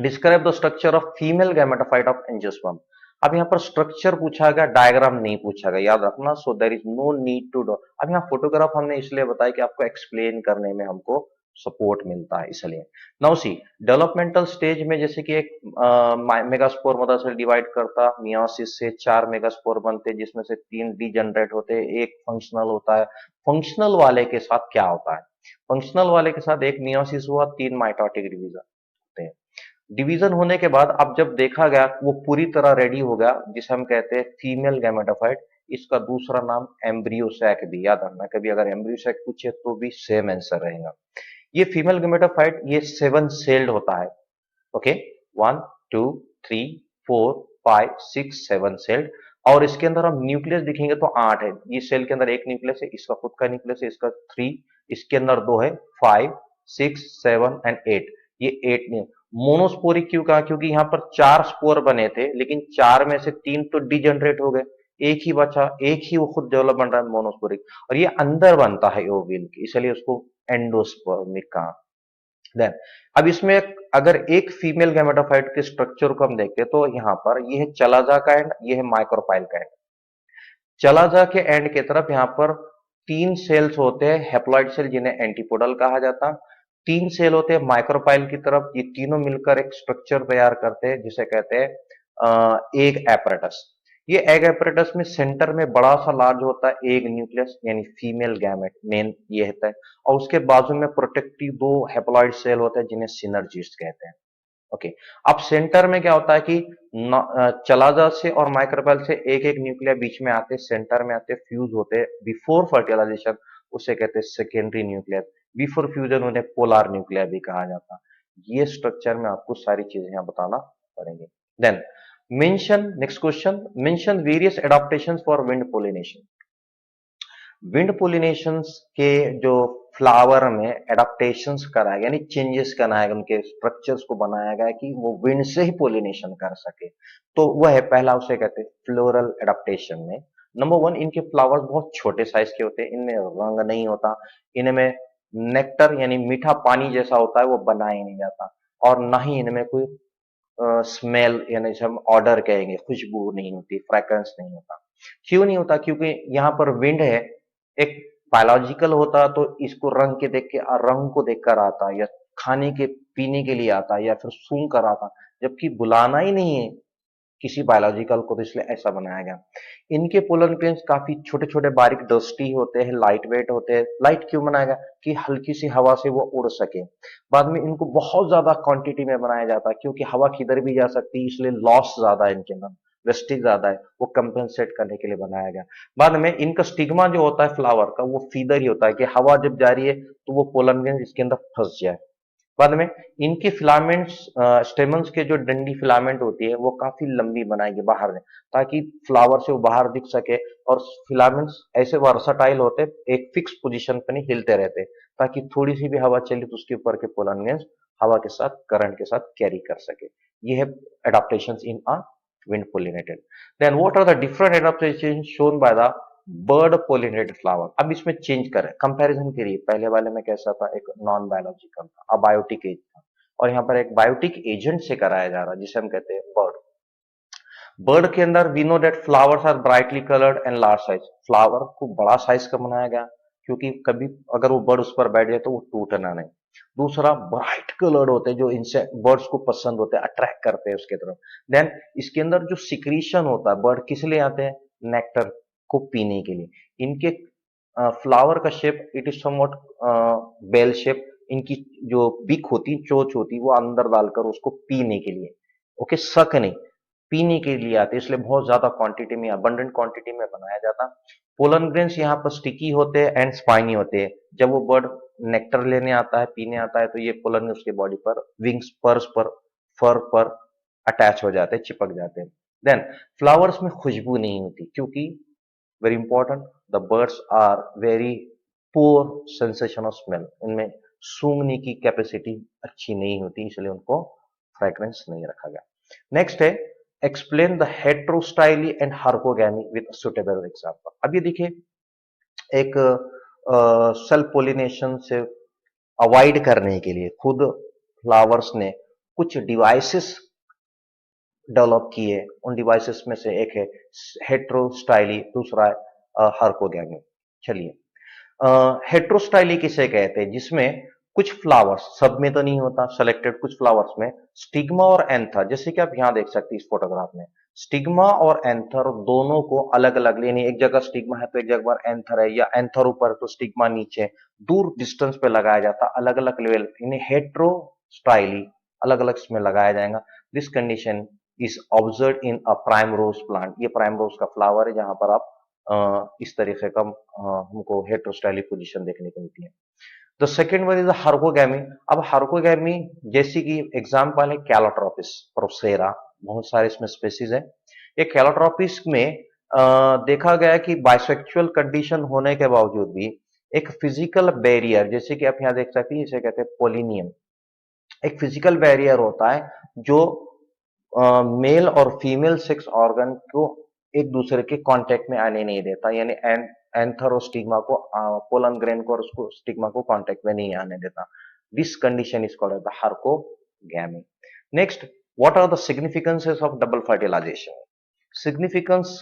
S1: describe the structure of female gametophyte of angiosperm. अब यहाँ पर स्ट्रक्चर पूछा गया, डायग्राम नहीं पूछा गया, याद रखना। So there is no need to draw. अब यहाँ फोटोग्राफ हमने इसलिए बताया कि आपको एक्सप्लेन करने में हमको सपोर्ट मिलता है, इसलिए। नाउ सी डेवलपमेंटल स्टेज में, जैसे कि एक मेगास्पोर मदर सेल डिवाइड करता, मियोसिस से 4 मेगास्पोर बनते, जिसमें से 3 डीजनरेट होते हैं, एक फंक्शनल होता है। फंक्शनल वाले के साथ क्या होता है, फंक्शनल वाले के साथ एक मियोसिस हुआ, 3 माइटोटिक डिवीजन होते हैं। डिवीजन होने के बाद अब जब देखा गया वो पूरी तरह रेडी हो गया, जिसे हम कहते हैं फीमेल गैमेटोफाइट। इसका दूसरा नाम एम्ब्रियो सैक भी, याद रखना, कभी अगर एम्ब्रियो सैक पूछे तो भी सेम आंसर रहेगा। ये फीमेल गैमेटोफाइट ये 7 सेल्ड होता है, ओके, 1 2 3 4 5 6 7 सेल्ड। और इसके अंदर हम न्यूक्लियस दिखेंगे तो 8 है। ये सेल के अंदर एक न्यूक्लियस है, इसका खुद का न्यूक्लियस है, इसका 3, इसके अंदर 2 है, 5 6 7 एंड 8। ये 8 नहीं, मोनोस्पोरिक क्यों कहा, क्योंकि यहाँ पर 4 स्पोर बने थे, लेकिन 4 में से 3 तो डिजनरेट हो गए, एक ही बचा, एक ही वो खुद डेवलप बन रहा है, मोनोस्पोरिक। और ये अंदर बनता है ओविल के, इसलिए उसको एंडोस्पर्मिक कहा। देन अब इसमें अगर एक फीमेल गैमेटोफाइट के स्ट्रक्चर को हम देखते हैं तो यहाँ पर ये है चलाजा का एंड, ये है माइक्रोपाइल का एंड। चलाजा के एंड की तरफ यहाँ पर 3 सेल्स होते हैं हैप्लॉइड सेल, जिन्हें एंटीपोडल कहा जाता। 3 सेल होते हैं माइक्रोपाइल की तरफ, ये तीनों मिलकर एक स्ट्रक्चर तैयार करते हैं जिसे कहते हैं एग एपरेटस। ये एग एपरेटस में सेंटर में बड़ा सा लार्ज होता है एग न्यूक्लियस, यानी फीमेल गैमेट मेन ये होता है, और उसके बाजू में प्रोटेक्टिव 2 हैप्लॉइड सेल होते हैं जिन्हें सिनर्जिस्ट कहते हैं, ओके। अब सेंटर में क्या होता है कि चलाजा से और माइक्रोपाइल से एक एक न्यूक्लिया बीच में आते, सेंटर में आते, फ्यूज होते बिफोर फर्टिलाइजेशन, उसे कहते हैं सेकेंडरी न्यूक्लियर। बिफोर फ्यूजन उन्हें पोलर न्यूक्लिया भी कहा जाता। ये स्ट्रक्चर में आपको सारी चीजें यहाँ बताना पड़ेंगे। Then mention, next question, mention various adaptations for wind pollination. Wind pollinations के जो फ्लावर में एडाप्टेशंस कराया गया, यानी चेंजेस कराया गया, उनके स्ट्रक्चर्स को बनाया गया कि वो विंड से ही पोलिनेशन कर सके, तो वह है पहला, उसे कहते हैं फ्लोरल एडाप्टेशन में। नंबर 1, इनके फ्लावर्स बहुत छोटे साइज के होते हैं, इनमें रंग नहीं होता, इनमें नेक्टर यानी मीठा पानी जैसा होता है वो बनाया ही नहीं जाता, और ना ही इनमें कोई स्मेल यानी हम ऑर्डर कहेंगे, खुशबू नहीं होती, फ्रेग्रेंस नहीं होता। क्यों नहीं होता, क्योंकि यहाँ पर विंड है, एक बायोलॉजिकल होता तो इसको रंग के देख के, रंग को देखकर आता, या खाने के पीने के लिए आता, या फिर सूंघ कर आता, जबकि बुलाना ही नहीं है किसी बायोलॉजिकल को, तो इसलिए ऐसा बनाया गया। इनके पोलन ग्रेन्स काफी छोटे छोटे बारीक डस्टी होते हैं, लाइट वेट होते हैं। लाइट क्यों बनाया गया? कि हल्की सी हवा से वो उड़ सके। बाद में इनको बहुत ज्यादा क्वांटिटी में बनाया जाता है, क्योंकि हवा किधर भी जा सकती है, इसलिए लॉस ज्यादा है इनके अंदर, वेस्टेज ज्यादा है, वो कंपेंसेट करने के लिए बनाया गया। बाद में इनका स्टिग्मा जो होता है फ्लावर का, वो फीदर ही होता है कि हवा जब जा रही है तो वो पोलन ग्रेन इसके अंदर फंस जाए। बाद में इनके फिलामेंट्स, स्टेमन्स के जो डंडी फिलामेंट होती है वो काफी लंबी बनाएगी बाहर में, ताकि फ्लावर से वो बाहर दिख सके। और फिलामेंट्स ऐसे वर्सटाइल होते, एक फिक्स पोजीशन पे नहीं हिलते रहते, ताकि थोड़ी सी भी हवा चली तो उसके ऊपर के पोलन ग्रेन्स हवा के साथ, करंट के साथ कैरी कर सके। ये है adaptation in a wind pollinated. Then what are the different adaptations shown by the bird pollinated flower? अब इसमें चेंज करें कंपैरिजन के लिए, पहले वाले में कैसा था, एक नॉन बायोलॉजिकल था, अबायोटिक एज था, और यहाँ पर एक बायोटिक एजेंट से कराया जा रहा है जिसे हम कहते हैं बर्ड। बर्ड के अंदर we know that flowers are brightly coloured and large size. Flower को बड़ा साइज का बनाया गया, क्योंकि कभी अगर वो बर्ड उस पर बैठ जाए तो वो टूटना नहीं। दूसरा, ब्राइट कलर्ड होते हैं जो इनसे बर्ड्स को पसंद होते हैं, अट्रैक्ट करते हैं उसके तरफ। देन इसके अंदर जो सिक्रीशन होता है, बर्ड किस लिए आते हैं? नेक्टर को पीने के लिए। इनके फ्लावर का shape it is somewhat bell shape. इनकी जो बिक होती, चोंच होती, वो अंदर डालकर उसको पीने के लिए, ओके, सक नहीं, पीने के लिए आते, इसलिए बहुत ज्यादा क्वांटिटी में, अबंडेंट क्वांटिटी में बनाया जाता। पोलन ग्रेन्स यहाँ पर स्टिकी होते हैं एंड स्पाइनी होते हैं। जब वो बर्ड नेक्टर लेने आता है, पीने आता है, तो ये पोलन उसके बॉडी पर, विंग्स, पर्स पर, फर पर अटैच हो जाते हैं, चिपक जाते हैं। देन फ्लावर्स में खुशबू नहीं होती, क्योंकि very important, the birds are very poor sensation of smell. इनमें सूंघने की कैपेसिटी अच्छी नहीं होती, इसलिए उनको फ्रेग्रेंस नहीं रखा गया। नेक्स्ट है explain the heterostyly and herkogamy with suitable example. अब ये देखिए, एक सेल्फ पोलिनेशन से अवॉइड करने के लिए खुद फ्लावर्स ने कुछ डिवाइसेस डेवलप किए। उन डिवाइसेस में से एक है हेट्रोस्टाइली, दूसरा है हार्कोगैमी। चलिए, हेट्रोस्टाइली किसे कहते हैं? जिसमें कुछ फ्लावर्स, सब में तो नहीं होता, सेलेक्टेड कुछ फ्लावर्स में स्टिग्मा और एंथर, जैसे कि आप यहां देख सकते हैं इस फोटोग्राफ में, स्टिग्मा और एंथर दोनों को अलग अलग, यानी एक जगह स्टिग्मा है तो एक जगह एंथर है, या एंथर ऊपर तो स्टिग्मा नीचे, दूर डिस्टेंस पे लगाया जाता, अलग अलग लेवल, यानी हेट्रोस्टाइली अलग अलग इसमें लगाया जाएगा। This condition is observe in a primrose plant. ये प्राइम रोज का फ्लावर है, जहां पर आप इस तरीके का हमको हेट्रोस्टाइली पोजीशन देखने को मिलती है। The second one is herkogamy. अब हार्कोगैमी जैसी कि एग्जाम्पल है कैलोट्रोपिस, प्रोसेरा, बहुत सारे इसमें स्पेसीज है। ये कैलोट्रोपिस में देखा गया कि बाइसेक्सुअल कंडीशन होने के बावजूद भी एक फिजिकल बैरियर, जैसे कि आप यहाँ देख सकते हैं, इसे कहते हैं पोलिनियम। एक फिजिकल बैरियर होता है जो मेल और फीमेल सेक्स ऑर्गन को एक दूसरे के कांटेक्ट में आने नहीं देता, यानी एंथर और स्टिग्मा को, पोलन ग्रेन को और उसको स्टिग्मा को कांटेक्ट में नहीं आने देता। This condition is called the herkogamy. Next, what are the significances of double fertilization? Significance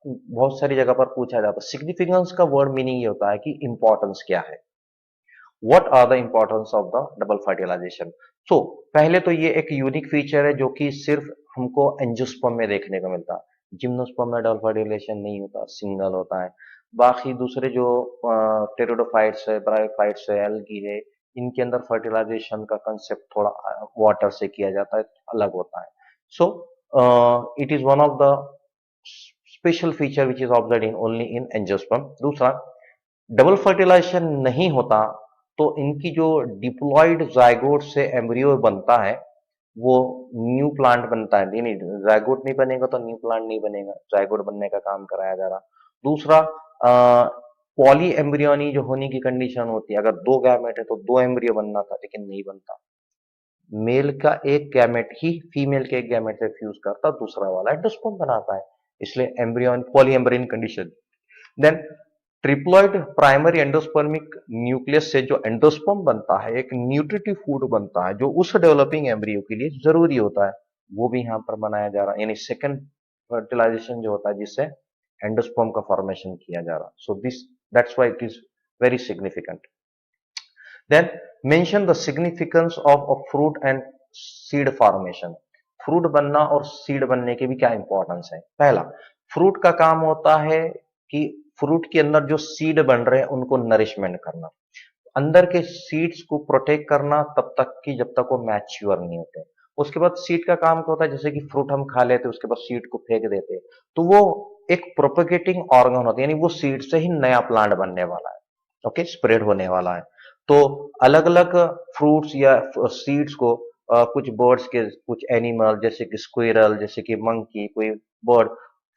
S1: बहुत सारी जगह पर पूछा जाता है। सिग्निफिकेंस का वर्ड मीनिंग ये होता है कि इंपॉर्टेंस क्या है, what are the importance of the double fertilization. So पहले तो ये एक यूनिक फीचर है जो कि सिर्फ हमको एंजियोस्पर्म में देखने को मिलता है। जिम्नोस्पर्म में डबल फर्टिलाइजेशन नहीं होता, सिंगल होता है। बाकी दूसरे जो टेरिडोफाइट्स है, ब्रायोफाइट्स है, एल्गी है, इनके अंदर फर्टिलाइजेशन का कंसेप्ट थोड़ा वाटर से किया जाता है, अलग होता है। So it is one of the special feature which is observe in only in angiosperm. दूसरा, डबल फर्टिलाइजेशन नहीं होता तो इनकी जो डिप्लॉयड जायगोट से एम्ब्रियो बनता है वो न्यू प्लांट बनता है। नहीं, जायगोट नहीं बनेगा तो न्यू प्लांट नहीं बनेगा, जायगोट बनने का काम कराया जा रहा। दूसरा, पॉली एम्ब्रियोनी जो होने की कंडीशन होती है, अगर दो गैमेट है तो दो एम्ब्रियो बनना था, लेकिन नहीं बनता। मेल का एक गैमेट ही फीमेल के एक गैमेट से फ्यूज करता, दूसरा वाला एंडोस्पर्म बनाता है, इसलिए embryony, polyembryony condition. Then triploid primary endospermic nucleus से जो एंडोस्पर्म बनता है, एक न्यूट्रिटिव फूड बनता है जो उस डेवलपिंग एम्ब्रियो के लिए जरूरी होता है, वो भी यहां पर बनाया जा रहा है। यानी सेकंड फर्टिलाइजेशन जो होता है जिससे एंडोस्पर्म का फॉर्मेशन किया जा रहा है। So this, that's why it is very significant. Then mention the significance of a fruit and seed formation. Fruit बनना और सीड बनने के भी क्या इंपॉर्टेंस है। पहला, फ्रूट का काम होता है कि फ्रूट के अंदर जो सीड बन रहे हैं उनको नरिशमेंट करना, अंदर के सीड्स को प्रोटेक्ट करना तब तक कि जब तक वो मैच्योर नहीं होते। उसके बाद सीड का काम क्या होता है, जैसे कि फ्रूट हम खा लेते हैं उसके बाद सीड को फेंक देते हैं, तो वो एक प्रोपेगेटिंग ऑर्गन होता है, यानी वो सीड से ही नया प्लांट बनने वाला है, ओके, स्प्रेड होने वाला है। तो अलग अलग फ्रूट्स या सीड्स को कुछ बर्ड्स के, कुछ एनिमल जैसे कि स्क्विरल, जैसे कि मंकी, कोई बर्ड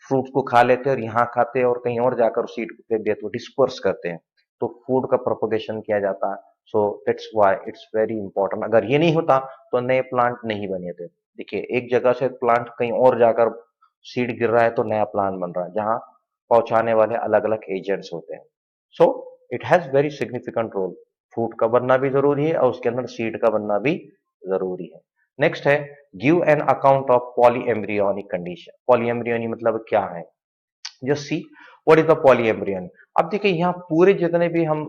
S1: फ्रूट्स को खा लेते हैं और यहाँ खाते हैं और कहीं और जाकर सीड को फेंक देते हैं, डिस्पर्स करते हैं, तो फूड का प्रोपोगेशन किया जाता है। So that's why it's very important. अगर ये नहीं होता तो नए प्लांट नहीं बने थे। देखिए, एक जगह से प्लांट कहीं और जाकर सीड गिर रहा है तो नया प्लांट बन रहा है, जहां पहुंचाने वाले अलग अलग एजेंट्स होते हैं। So it has very significant role. Fruit का बनना भी जरूरी है और उसके अंदर सीड का बनना भी जरूरी है। नेक्स्ट है, give an account of polyembryonic condition. Polyembryonic मतलब क्या है, just see what is the polyembryony. अब देखिए, यहाँ पूरे जितने भी हम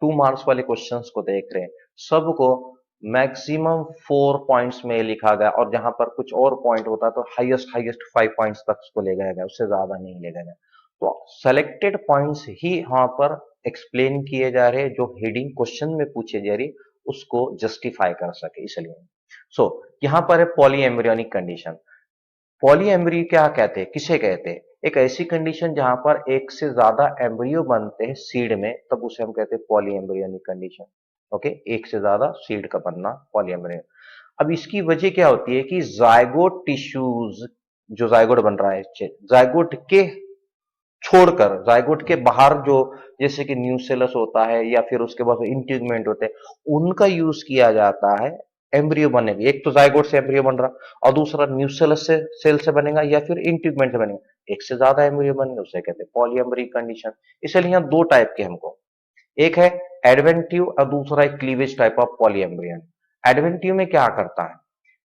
S1: 2 मार्क्स वाले क्वेश्चंस को देख रहे हैं, सबको मैक्सिमम 4 पॉइंट्स में लिखा गया, और जहां पर कुछ और पॉइंट होता है तो हाईएस्ट हाईएस्ट 5 पॉइंट्स तक उसको ले गया गया, उससे ज्यादा नहीं ले गया गया। तो सेलेक्टेड पॉइंट्स ही यहाँ पर एक्सप्लेन किए जा रहे हैं, जो हेडिंग क्वेश्चन में पूछे जा रही उसको जस्टिफाई कर सके, इसलिए। सो यहाँ पर है पॉलीएम्ब्रियोनिक कंडीशन। पॉलीएम्ब्रियो क्या कहते हैं, किसे कहते हैं, एक ऐसी कंडीशन जहां पर एक से ज्यादा एम्ब्रियो बनते हैं सीड में, तब उसे हम कहते हैं पॉलीएम्ब्रियोनिक कंडीशन। ओके, एक से ज्यादा सीड का बनना पॉलीएम्ब्रियो। अब इसकी वजह क्या होती है कि जायगोट टिश्यूज, जो जायगोट बन रहा है, जायगोट के छोड़कर, जायगोट के बाहर जो, जैसे कि न्यूसेलस होता है या फिर उसके बाद इंटीग्यूमेंट होते हैं, उनका यूज किया जाता है एम्ब्रियो बनने के। एक तो जायगोट से एम्ब्रियो बन रहा और दूसरा न्यूसेलस से, सेल से बनेगा या फिर इंटीग्यूमेंट से बनेगा, एक से ज्यादा एम्ब्रियो बनेंगे, उसे कहते हैं पॉलीएम्ब्रिक कंडीशन। इसलिए यहाँ दो टाइप के हमको, एक है एडवेंटिव और दूसरा है क्लीवेज टाइप ऑफ पॉलीएम्ब्रियन। एडवेंटिव में क्या करता है,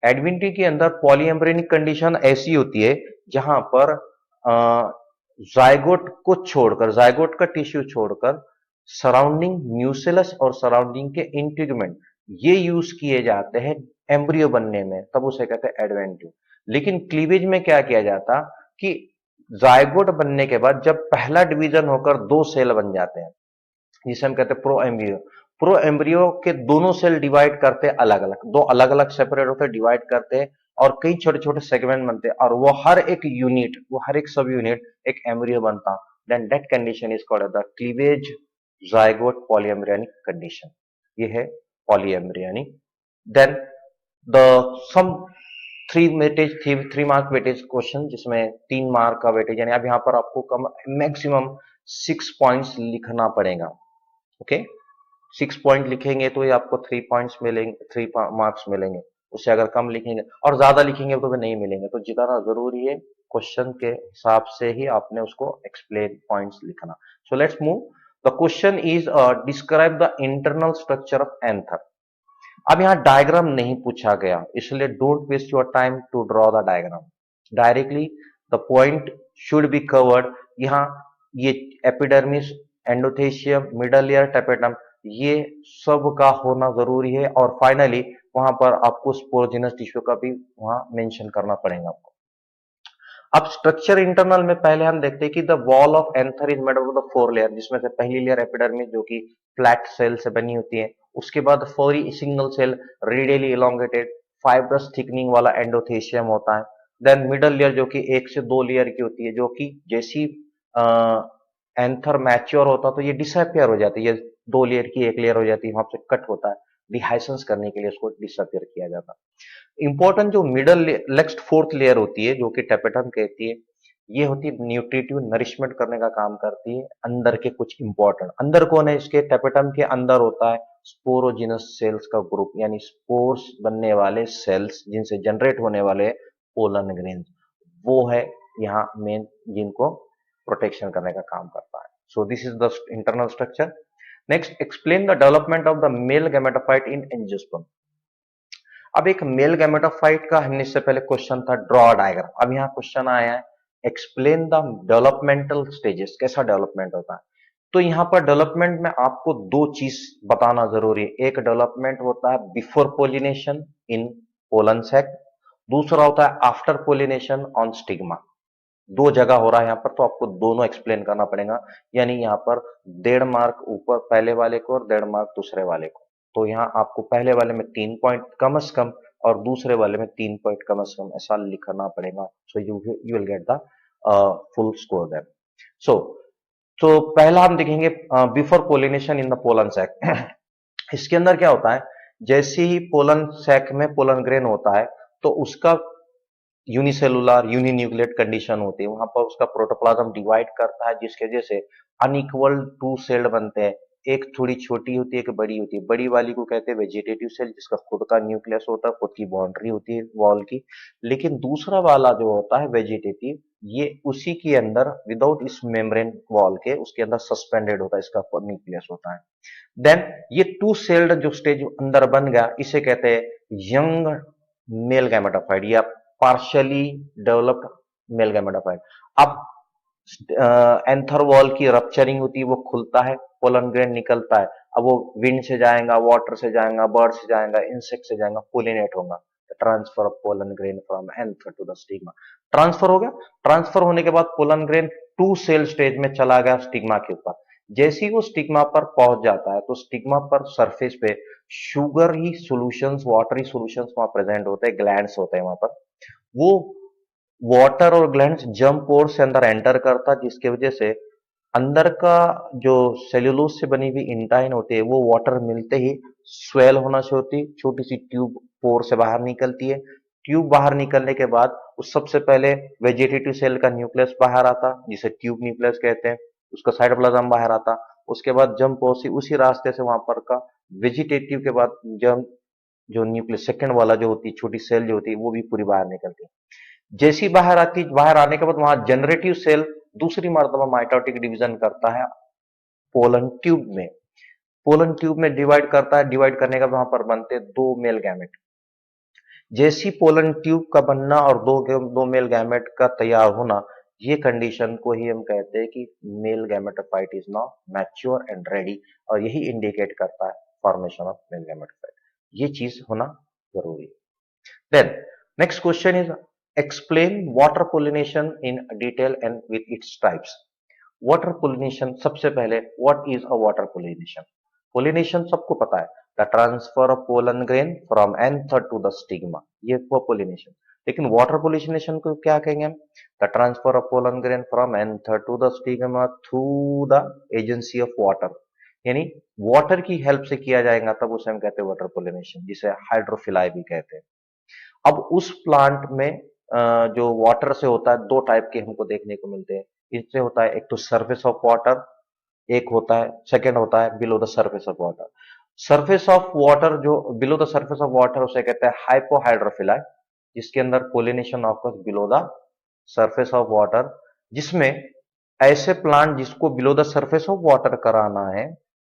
S1: एडवेंटिव के अंदर पॉलीएम्ब्रियनिक कंडीशन ऐसी होती है जहां पर जायगोट को छोड़कर, जायगोट का टिश्यू छोड़कर सराउंडिंग न्यूसेलस और सराउंडिंग के इंटीग्यूमेंट ये यूज किए जाते हैं एम्ब्रियो बनने में, तब उसे कहते हैं एडवेंटिव। लेकिन क्लीवेज में क्या किया जाता कि जायगोट बनने के बाद जब पहला डिवीजन होकर 2 सेल बन जाते हैं, जिसे हम कहते हैं प्रो एम्ब्रियो, प्रो एम्ब्रियो के दोनों सेल डिवाइड करते हैं अलग अलग, दो अलग अलग सेपरेट होकर डिवाइड करते हैं और कई छोटे छोटे सेगमेंट बनते हैं, और वो हर एक यूनिट, वो हर एक सब यूनिट एक एम्ब्रियो बनता, then that condition is called the cleavage zygote polyembryonic condition. ये है polyembryonic. Then the sum 3 mark weightage question, जिसमें 3 मार्क का वेटेज, यानी अब यहाँ पर आपको कम मैक्सिमम 6 पॉइंट्स लिखना पड़ेगा। ओके, 6 पॉइंट लिखेंगे तो ये आपको 3 पॉइंट्स मिलेंगे, 3 मार्क्स मिलेंगे। उससे अगर कम लिखेंगे और ज्यादा लिखेंगे तो नहीं मिलेंगे। तो जितना जरूरी है क्वेश्चन के हिसाब से ही आपने उसको एक्सप्लेन पॉइंट्स लिखना। So let's move. The question is describe the internal structure of anther. अब यहाँ डायग्राम नहीं पूछा गया, इसलिए don't waste your time to draw the diagram, directly the point should be covered. यहाँ ये epidermis, endothecium, middle layer, tapetum, ये सब का होना जरूरी है, और फाइनली वहां पर आपको स्पोरोजिनस टिश्यू का भी वहां मेंशन करना पड़ेगा आपको। अब स्ट्रक्चर इंटरनल में पहले हम देखते हैं कि the wall of anther is made of the 4 layer, जिसमें से पहली लेयर एपिडर्मिस जो कि फ्लैट सेल से बनी होती है, उसके बाद 4 single cell radially elongated fibrous thickening वाला एंडोथेशियम होता है। देन मिडल लेयर जो कि 1 से 2 लेयर की होती है, जो कि जैसी एंथर मैच्योर होता तो ये डिसअपियर हो जाती है, ये 2 लेयर की 1 लेयर हो जाती है, वहां से कट होता है, डिहाइसेंस करने के लिए इसको डिसअपियर किया जाता है। इंपॉर्टेंट जो मिडल नेक्स्ट 4th लेयर होती है, जो कि टेपेटम कहती है, ये होती है न्यूट्रिटिव, नरिशमेंट करने का काम करती है अंदर के कुछ इंपॉर्टेंट। अंदर कौन है, इसके टेपेटम के अंदर होता है स्पोरोजिनस सेल्स का ग्रुप, यानी स्पोर्स बनने वाले सेल्स जिनसे जनरेट होने वाले पोलन ग्रेन्स, वो है यहाँ मेन, जिनको प्रोटेक्शन करने का काम करता है। So this is the internal structure. Next, explain the development of the male gametophyte in angiosperm. अब एक मेल गैमेटोफाइट का हमने इससे पहले क्वेश्चन था ड्रॉ डायग्राम, अब यहाँ क्वेश्चन आया है एक्सप्लेन द डेवलपमेंटल स्टेजेस, कैसा डेवलपमेंट होता है। तो यहाँ पर डेवलपमेंट में आपको 2 चीज बताना जरूरी है। एक डेवलपमेंट होता है बिफोर पोलिनेशन इन पोलन सैक, दूसरा होता है आफ्टर पोलिनेशन ऑन स्टिग्मा। दो जगह हो रहा है यहाँ पर, तो आपको दोनों एक्सप्लेन करना पड़ेगा। यानी यहाँ पर 1.5 मार्क ऊपर पहले वाले को और 1.5 मार्क दूसरे वाले को। तो यहाँ आपको पहले वाले में 3 पॉइंट कम से कम और दूसरे वाले में 3 पॉइंट कम से कम ऐसा लिखना पड़ेगा। So you will get the full score then. So तो पहला हम देखेंगे before pollination in the pollen sac. इसके अंदर क्या होता है, जैसे ही पोलन सैक में पोलन ग्रेन होता है तो उसका यूनिसेलुलर यूनिन्यूक्लिएट कंडीशन होती है, वहां पर उसका प्रोटोप्लाज्म डिवाइड करता है, जिसकी वजह से अनइक्वल टू सेल्ड बनते हैं। एक थोड़ी छोटी होती है, एक बड़ी होती है। बड़ी वाली को कहते हैं वेजिटेटिव सेल, जिसका खुद का न्यूक्लियस होता है, खुद की बाउंड्री होती है वॉल की। लेकिन दूसरा वाला जो होता है वेजिटेटिव, ये उसी के अंदर विदाउट इस मेम्ब्रेन वॉल के उसके अंदर सस्पेंडेड होता है, इसका न्यूक्लियस होता है। देन ये टू सेल्ड जो स्टेज अंदर बन गया, इसे कहते हैं यंग मेल गैमेटोफाइट या पार्शियली डेवलप्ड मेल गैमेटोफाइट। अब एंथर वॉल की रप्चरिंग होती है, वो खुलता है, पोलन ग्रेन निकलता है। अब वो विंड से जाएगा, वाटर से जाएगा, बर्ड से जाएगा, इंसेक्ट से जाएगा, पोलिनेट होगा। Transfer of pollen grain from anther to the stigma. Transfer हो गया। ट्रांसफर होने के बाद pollen grain two cell stage में चला गया स्टिग्मा के ऊपर। जैसे ही वो स्टिग्मा पर पहुंच जाता है तो स्टिग्मा पर सरफेस पे शुगर ही सॉल्यूशंस, वाटरी सॉल्यूशंस वहां प्रेजेंट होते हैं, ग्लैंड्स होते हैं वहां पर। वो वाटर और ग्लैंड्स जंप पोर से अंदर एंटर करता, जिसकी वजह से अंदर का जो सेल्यूलोज से बनी हुई इंटाइन होती है, वो वाटर मिलते ही स्वेल होना शुरू होती, छोटी सी ट्यूब पोर से बाहर निकलती है। ट्यूब बाहर निकलने के बाद उस सबसे पहले वेजिटेटिव सेल का न्यूक्लियस बाहर आता, जिसे ट्यूब न्यूक्लियस कहते हैं। उसका साइटोप्लाज्म बाहर आता। उसके बाद जंप पोर से उसी रास्ते से वहां पर का वेजिटेटिव के बाद जंप जो न्यूक्लियस सेकंड वाला जो होती है, छोटी सेल जो होती है, वो भी पूरी बाहर निकलती है। जैसी बाहर आती, बाहर आने के बाद वहां जनरेटिव सेल दूसरी मर्तबा माइटोटिक डिवीजन करता है पोलन ट्यूब में। पोलन ट्यूब में डिवाइड करता है। डिवाइड करने के बाद वहां पर बनते दो मेल गैमेट। जैसी पोलन ट्यूब का बनना और दो मेल गैमेट का तैयार होना, ये कंडीशन को ही हम कहते हैं कि male gametophyte is now mature and ready, और यही इंडिकेट करता है फॉर्मेशन ऑफ मेल गैमेटोफाइट। ये चीज होना जरूरी है। Then, next question is explain water pollination in detail and with its types. Water pollination सबसे पहले what is a water pollination? Pollination सबको पता है, the transfer of pollen grain from anther to the stigma. ये वो pollination. लेकिन water pollination को क्या कहेंगे हम? The transfer of pollen grain from anther to the stigma through the agency of water. यानी वाटर की हेल्प से किया जाएगा, तब उसे हम कहते हैं वाटर पोलिनेशन, जिसे हाइड्रोफिलाई भी कहते हैं। अब उस प्लांट में जो वाटर से होता है, दो टाइप के हमको देखने को मिलते हैं। इससे होता है एक तो सरफेस ऑफ वाटर, एक होता है सेकंड होता है below the surface of water. Surface of water, जो below the surface of water, उसे कहते हैं हाइपोहाइड्रोफिलाई, जिसके अंदर pollination occurs below the surface of water. जिसमें ऐसे प्लांट जिसको below the surface of water कराना है,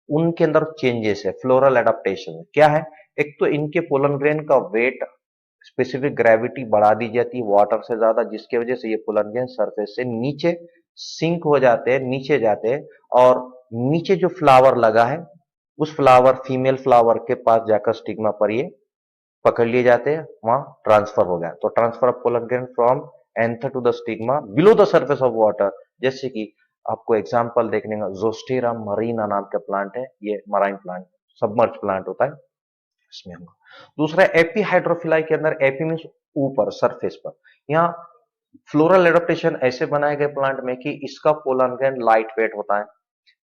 S1: उनके अंदर चेंजेस है, फ्लोरल एडाप्टेशन। क्या है? एक तो इनके पोलन ग्रेन का वेट, स्पेसिफिक ग्रेविटी बढ़ा दी जाती है वाटर से ज्यादा, जिसकी वजह से ये पोलन ग्रेन सरफेस से नीचे सिंक हो जाते हैं, नीचे जाते हैं, और नीचे जो फ्लावर लगा है, उस फ्लावर, फीमेल फ्लावर के पास जाकर स्टिग्मा पर ये पकड़ लिए जाते हैं, वहां ट्रांसफर हो गया। तो transfer of pollen grain from anther to the stigma below the surface of water. जैसे कि आपको एग्जांपल देखने का जोस्टेरा मरीना नाम का प्लांट है, ये मराइन प्लांट, सबमर्ज प्लांट होता है, इसमें होगा। दूसरा एपी हाइड्रोफिलाई के अंदर, एपी मींस ऊपर, सरफेस पर। यहाँ फ्लोरल एडाप्टेशन ऐसे बनाए गए प्लांट में कि इसका पोलन ग्रेन लाइट वेट होता है,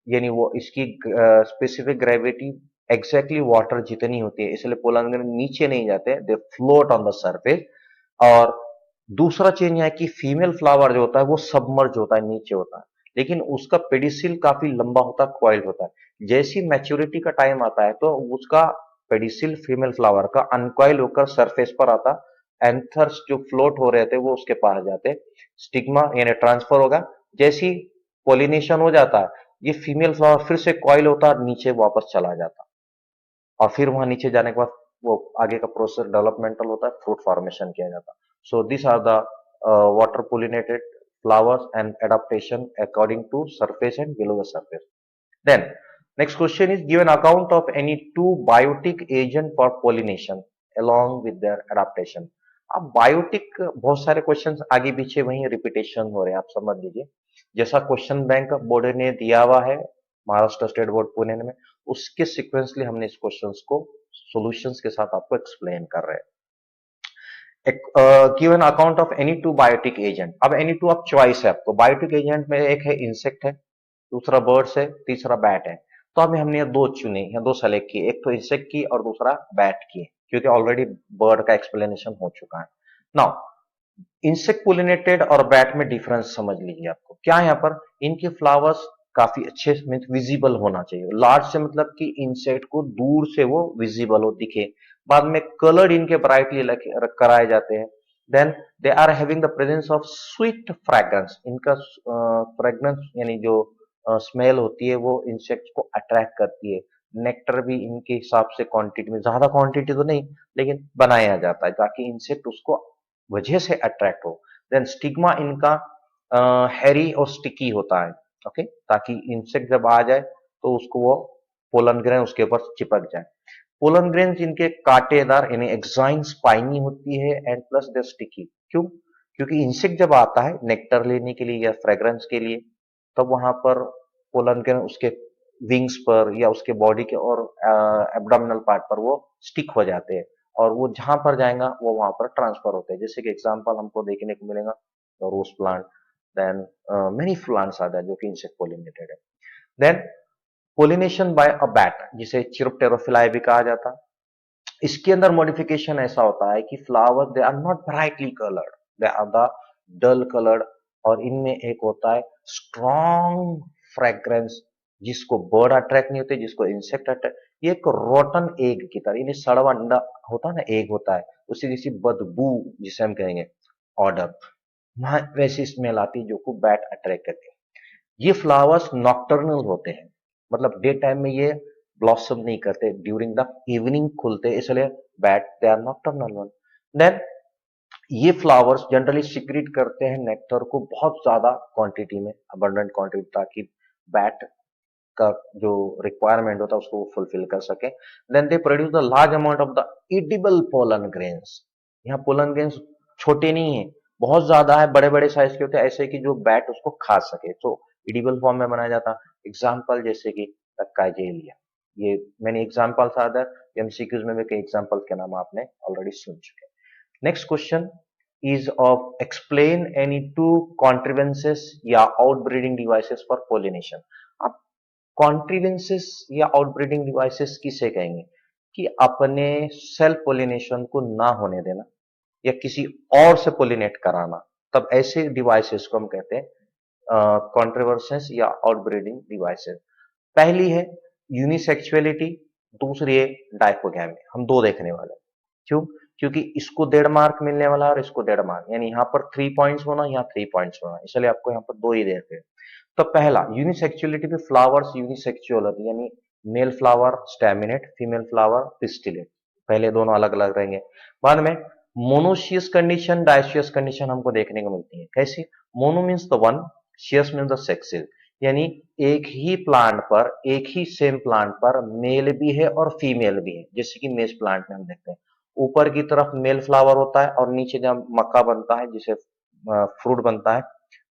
S1: यानी वो इसकी स्पेसिफिक ग्रेविटी एग्जैक्टली वाटर जितनी होती है, इसलिए पोलन ग्रेन नीचे नहीं जाते, दे फ्लोट ऑन द सरफेस। और दूसरा चेंज है कि फीमेल फ्लावर जो होता है वो सबमर्ज होता है, नीचे होता है, लेकिन उसका पेडिसिल काफी लंबा होता है, क्वाइल्ड होता है। जैसी मैच्योरिटी का टाइम आता है तो उसका पेडिसिल फीमेल फ्लावर का अनकॉइल होकर सरफेस पर आता, एंथर्स जो फ्लोट हो रहे थे वो उसके पास जाते, स्टिग्मा यानी ट्रांसफर होगा। जैसी पोलिनेशन हो जाता है, ये फीमेल फ्लावर फिर से कॉइल होता है, नीचे वापस चला जाता, और फिर वहां नीचे जाने के बाद वो आगे का प्रोसेस डेवलपमेंटल होता है, फ्रूट फॉर्मेशन किया जाता है। So this are the water pollinated flowers and adaptation according to surface and below the surface. Then next question is, give an account of any two biotic agent for pollination along with their adaptation. अब biotic बहुत सारे questions आगे पीछे वहीं repetition हो रहे हैं, आप समझ लीजिए। जैसा क्वेश्चन बैंक बोर्ड ने दिया हुआ है महाराष्ट्र स्टेट बोर्ड पुणे में, उसके सिक्वेंसली हमने इस क्वेश्चंस को सॉल्यूशंस के साथ आपको एक्सप्लेन कर रहे हैं। Give an account of any two biotic agent. अब एनी टू आप चॉइस है आपको, बायोटिक एजेंट में एक है इंसेक्ट है, दूसरा बर्ड्स है, तीसरा बैट है। तो अभी हमने ये दो चुने या दो सेलेक्ट किए, एक तो इंसेक्ट की और दूसरा बैट की, क्योंकि ऑलरेडी बर्ड का एक्सप्लेनेशन हो चुका है। नाउ इंसेक्ट पोलिनेटेड और बैट में डिफरेंस समझ लीजिए आपको क्या है। यहाँ पर इनके फ्लावर्स काफी अच्छे मीन विजिबल होना चाहिए। लार्ज से मतलब कि इंसेक्ट को दूर से वो विजिबल हो, दिखे। बाद में कलर इनके ब्राइटली कराए जाते हैं। Then they are having the presence of sweet fragrance. इनका फ्रेग्रेंस यानी जो स्मेल होती है वो इंसेक्ट को अट्रैक्ट करती है। नेक्टर भी इनके हिसाब से क्वांटिटी में, ज्यादा क्वांटिटी तो नहीं लेकिन बनाया जाता है ताकि इंसेक्ट उसको वजह से अट्रैक्ट हो। देन स्टिग्मा इनका हैरी और स्टिकी होता है, ओके, ताकि इंसेक्ट जब आ जाए तो उसको वो पोलन ग्रेन उसके ऊपर चिपक जाए। पोलन ग्रेन इनके कांटेदार यानी एक्साइन स्पाइनी होती है एंड प्लस दे स्टिकी। क्यों? क्योंकि इंसेक्ट जब आता है नेक्टर लेने के लिए या फ्रेग्रेंस के लिए, तब वहां पर पोलन ग्रेन उसके विंग्स पर या उसके बॉडी के और एब्डोमिनल पार्ट पर वो स्टिक हो जाते हैं और वो जहां पर जाएगा वो वहां पर ट्रांसफर होते हैं। जैसे कि एग्जांपल हमको देखने को मिलेगा rose plant, then many plants are there जो कि इंसेक्ट पोलिनेटेड है। Then pollination by a bat, जिसे चिरोप्टेरोफिलाई भी कहा जाता है। इसके अंदर मॉडिफिकेशन ऐसा होता है कि flower they are not brightly coloured, they are the dull coloured. और इनमें एक होता है स्ट्रॉन्ग फ्रेग्रेंस, जिसको बर्ड अट्रैक्ट नहीं होते, जिसको इंसेक्ट अट्रैक्ट। ये एक रोटन एग की तरह, यानी सड़वा अंडा होता है ना, एग होता है, उसी जैसी बदबू जिसे हम कहेंगे ऑर्डर, वैसी स्मेल आती है जो को बैट अट्रैक्ट करती है। ये फ्लावर्स नॉक्टर्नल होते हैं, मतलब डे टाइम में ये ब्लॉसम नहीं करते, ड्यूरिंग द इवनिंग खुलते, इसलिए bat they are nocturnal one. Then ये फ्लावर्स जनरली सिक्रीट करते हैं नेक्टर को बहुत ज्यादा क्वांटिटी में, अबंडेंट क्वांटिटी, ताकि बैट का जो रिक्वायरमेंट होता है उसको वो फुलफिल कर सके। Then they produce the large amount of the edible pollen grains. यहाँ पोलन ग्रेन्स छोटे नहीं है, बहुत ज्यादा है, बड़े बड़े साइज के होते हैं, ऐसे कि जो बैट उसको खा सके, तो एडिबल फॉर्म में बनाया जाता। एग्जाम्पल जैसे कि काइजेलिया, ये मैंने एग्जाम्पल्स आदर एमसीक्यूज में भी कई एग्जाम्पल्स के नाम आपने ऑलरेडी सुन चुके हैं। Next question is of explain any two contrivances या outbreeding devices for pollination। अब contrivances या outbreeding devices किसे कहेंगे? कि अपने सेल्फ पोलिनेशन को ना होने देना या किसी और से पोलिनेट कराना, तब ऐसे डिवाइसेस को हम कहते हैं कॉन्ट्रोवर्सेस या आउटब्रीडिंग डिवाइसेस। पहली है यूनिसेक्सुअलिटी, दूसरी है डाइकोगैमी। हम दो देखने वाले हैं। क्यों? क्योंकि इसको 1.5 मार्क मिलने वाला है और इसको 1.5 मार्क, यानी यहाँ पर 3 पॉइंट्स होना, यहाँ 3 पॉइंट्स होना, इसलिए आपको यहाँ पर दो ही देते हैं। तो पहला यूनिसेक्सुअलिटी में फ्लावर्स यूनिसेक्सुअल होती है, यानी male flower staminate, female flower pistillate, पहले दोनों अलग अलग रहेंगे। बाद में मोनोशियस कंडीशन, डायशियस कंडीशन हमको देखने को मिलती है। कैसी? Mono means the one, cious means the sexes, यानी एक ही प्लांट पर, एक ही सेम प्लांट पर मेल भी है और फीमेल भी है। जैसे कि मेज प्लांट में हम देखते हैं ऊपर की तरफ मेल फ्लावर होता है और नीचे जब मक्का बनता है जिसे फ्रूट बनता है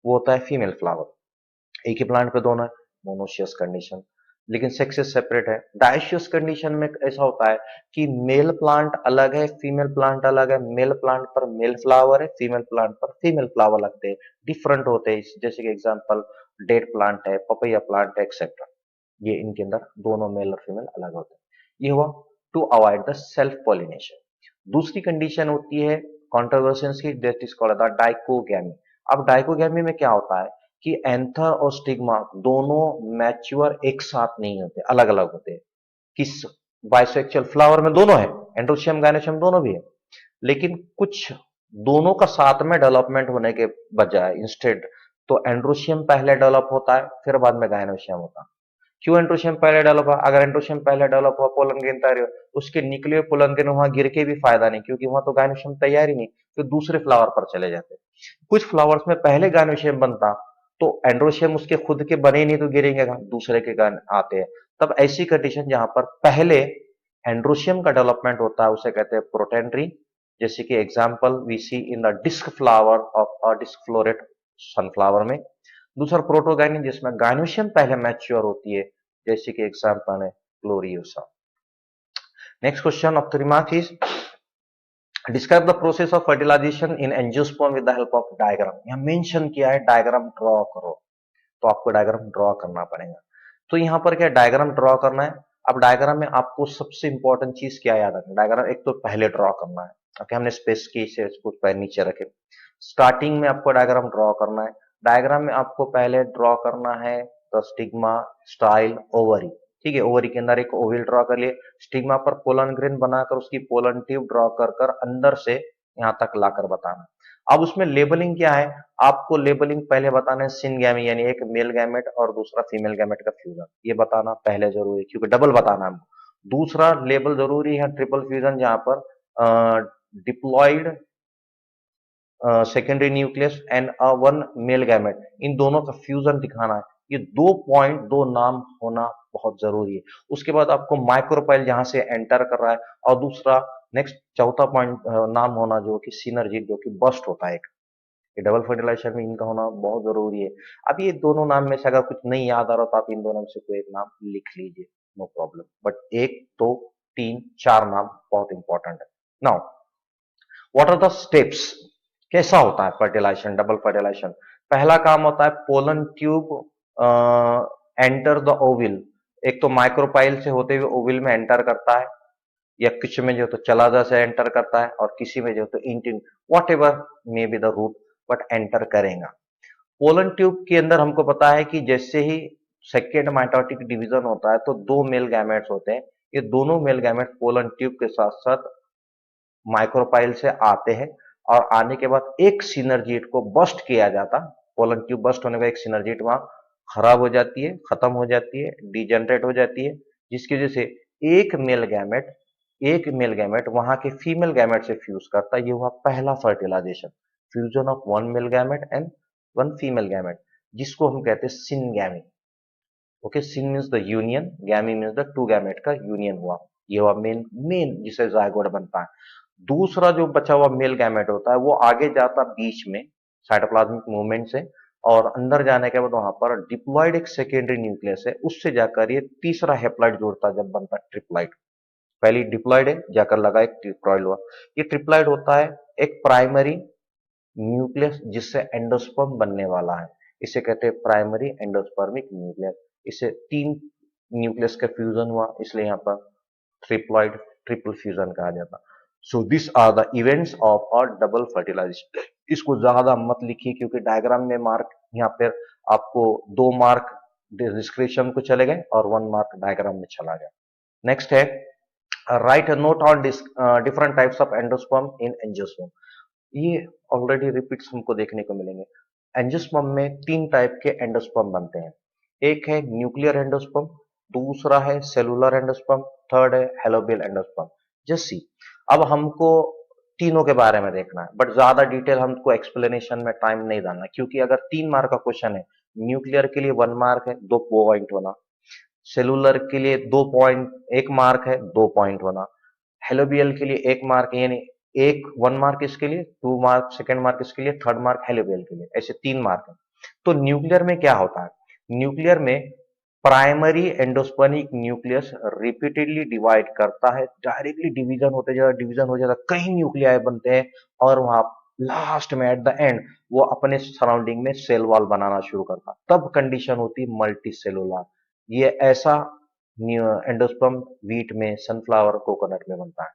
S1: वो होता है फीमेल फ्लावर। एक ही प्लांट पे दोनों है, मोनोशियस कंडीशन। लेकिन सेक्सेस सेपरेट है। डायशियस कंडीशन में ऐसा होता है कि मेल प्लांट अलग है, फीमेल प्लांट अलग है, मेल प्लांट पर मेल फ्लावर है, फीमेल प्लांट पर फीमेल फ्लावर लगते हैं, डिफरेंट होते हैं। जैसे कि एग्जांपल डेट प्लांट है, पपैया प्लांट है, एक्सेट्रा। ये इनके अंदर दोनों मेल और फीमेल अलग होते हैं। ये हुआ to avoid the self pollination. दूसरी कंडीशन होती है कॉन्ट्रोवर्सेंस की, that is called the dichogamy. अब डाइकोगैमी में क्या होता है कि एंथर और स्टिग्मा दोनों मैच्योर एक साथ नहीं होते, अलग अलग होते हैं। किस बाइसेक्सुअल फ्लावर में दोनों है, एंड्रोशियम गायनोशियम दोनों भी है, लेकिन कुछ दोनों का साथ में डेवलपमेंट होने के बजाय इंस्टेड तो एंड्रोशियम पहले डेवलप होता है फिर बाद में गायनोशियम होता है। क्यों एंड्रोशियम पहले डेवलप हुआ? अगर एंड्रोशियम पहले डेवलप हुआ, पोलन ग्रेन तैयार हुआ, उसके निकले हुए पोलन ग्रेन वहां गिर के भी फायदा नहीं, क्योंकि वहां तो गायनोशियम तैयार ही नहीं, तो दूसरे फ्लावर पर चले जाते। कुछ फ्लावर्स में पहले गायनोशियम बनता तो एंड्रोशियम उसके खुद के बने नहीं तो गिरेंगे कहां, दूसरे के गान आते हैं। तब ऐसी कंडीशन जहां पर पहले एंड्रोशियम का डेवलपमेंट होता है उसे कहते हैं प्रोटेंड्री, जैसे कि example we see in the disc flower of a disc floret sunflower में। दूसरा प्रोटोगाइनिन जिसमें गाइनोशियम पहले मैच्योर होती है, जैसे कि एग्जाम्पल है gloriosa. Next question of the remark is describe the process of fertilization in angiosperm with the help of diagram. यहाँ मेंशन किया है डायग्राम ड्रॉ करो, तो आपको डायग्राम ड्रॉ करना पड़ेगा। तो यहाँ पर क्या डायग्राम ड्रॉ करना है। अब डायग्राम में आपको सबसे इंपॉर्टेंट चीज क्या याद रखना, डायग्राम एक तो पहले ड्रॉ करना है। ओके, हमने स्पेस की से इसको पैर नीचे रखे। स्टार्टिंग में आपको डायग्राम ड्रॉ करना है। डायग्राम में आपको पहले ड्रॉ करना है द स्टिग्मा, स्टाइल, ओवरी। ठीक है, ओवरी के अंदर एक ओवल ड्रॉ कर लिए। स्टिग्मा पर पोलन ग्रेन बनाकर उसकी पोलन ट्यूब ड्रॉ कर कर अंदर से यहां तक लाकर बताना। अब उसमें लेबलिंग क्या है, आपको लेबलिंग पहले बताना है सिनगैमी, यानी एक मेल गैमेट और दूसरा फीमेल गैमेट का फ्यूजन, ये बताना पहले जरूरी है क्योंकि डबल बताना है हमको। दूसरा लेबल जरूरी है ट्रिपल फ्यूजन, जहां पर diploid secondary nucleus and one male gamete, इन दोनों का फ्यूजन दिखाना है। ये 2 पॉइंट 2 नाम होना बहुत जरूरी है। उसके बाद आपको माइक्रोपाइल जहां से एंटर कर रहा है, और दूसरा नेक्स्ट चौथा पॉइंट नाम होना जो कि सिनर्जी, जो कि बस्ट होता है। ये डबल फर्टिलाइजेशन में इनका होना बहुत जरूरी है। अब ये दोनों नाम में से अगर कुछ नहीं याद आ रहा तो आप इन दोनों में से कोई एक नाम लिख लीजिए, नो प्रॉब्लम। बट 1, 2, 3, 4 नाम बहुत इंपॉर्टेंट है। Now what are the steps, कैसा होता है फर्टिलाइजेशन, डबल फर्टिलाइजेशन। पहला काम होता है पोलन ट्यूब एंटर द ओविल। एक तो माइक्रोपाइल से होते हुए ओविल में एंटर करता है, या कुछ में जो तो चलाजा से एंटर करता है, और किसी में जो तो intine, whatever may be the root, but enter करेगा। पोलन ट्यूब के अंदर हमको पता है कि जैसे ही सेकेंड माइटोटिक डिवीजन होता है तो 2 मेल गैमेट्स होते हैं। ये दोनों मेल गैमेट पोलन ट्यूब के साथ साथ माइक्रोपाइल से आते हैं, और आने के बाद एक सिनर्जीट को बस्ट किया जाता। पोलन ट्यूब बस्ट होने का एक सिनर्जीट वहां खराब हो जाती है, खत्म हो जाती है, डिजेनरेट हो जाती है, जिसकी वजह से एक मेल गैमेट वहां के फीमेल गैमेट से फ्यूज करता है। ये हुआ पहला fertilization, fusion of one male gamete and one female gamete, जिसको हम कहते हैं syngamy. Okay, syn means the union, gamy means the 2 gamete का यूनियन हुआ। ये हुआ मेन मेन जिसे जायगोट बनता है। दूसरा जो बचा हुआ मेल गैमेट होता है वो आगे जाता बीच में साइटोप्लाज्मिक मूवमेंट से, और अंदर जाने के बाद वहां पर डिप्लॉइड एक सेकेंडरी न्यूक्लियस है, उससे जाकर ये तीसरा हेप्लॉइड जोड़ता है जब बनता है ट्रिप्लॉइड। पहली डिप्लॉइड है, जाकर लगा एक ट्रिप्लॉइड हुआ। ये ट्रिप्लॉइड होता है एक प्राइमरी न्यूक्लियस जिससे एंडोस्पर्म बनने वाला है, इसे कहते हैं प्राइमरी एंडोस्पर्मिक न्यूक्लियस। इसे 3 न्यूक्लियस का फ्यूजन हुआ, इसलिए यहाँ पर ट्रिप्लॉइड ट्रिपल फ्यूजन कहा जाता। So this are the events of a double fertilization. इसको ज्यादा मत लिखिए क्योंकि डायग्राम में मार्क यहाँ पर आपको 2 मार्क डिस्क्रिप्शन को चले गए और 1 मार्क डायग्राम में चला गया। नेक्स्ट है right a note on different types of endosperm in angiosperm. ये ऑलरेडी रिपीट्स हमको देखने को मिलेंगे। एंजियोस्पर्म में 3 टाइप के एंडोस्पर्म बनते हैं। एक है न्यूक्लियर एंडोस्पर्म, दूसरा है सेलुलर एंडोस्पर्म, थर्ड है हेलोबियल एंडोस्पर्म। जैसी अब हमको तीनों के बारे में देखना है, बट ज्यादा डिटेल हमको एक्सप्लेनेशन में टाइम नहीं डालना, क्योंकि अगर 3 मार्क का क्वेश्चन है, न्यूक्लियर के लिए 1 मार्क है, 2 पॉइंट होना, सेलुलर के लिए 2 पॉइंट 1 मार्क है, 2 पॉइंट होना, हेलोबियल के लिए 1 मार्क, यानी 1 मार्क इसके लिए, 2 मार्क सेकेंड मार्क इसके लिए, थर्ड मार्क हेलोबियल के लिए, ऐसे 3 मार्क है। तो न्यूक्लियर में क्या होता है, न्यूक्लियर में primary endospermic nucleus repeatedly divide करता है, डायरेक्टली डिवीजन होते जाता, डिवीजन हो जाता, कई न्यूक्लियाई बनते हैं, और वहां लास्ट में एट द एंड वो अपने सराउंडिंग में सेल वॉल बनाना शुरू करता, तब कंडीशन होती मल्टी सेलुलर। ये ऐसा एंडोस्पर्म व्हीट में, सनफ्लावर, कोकोनट में बनता है।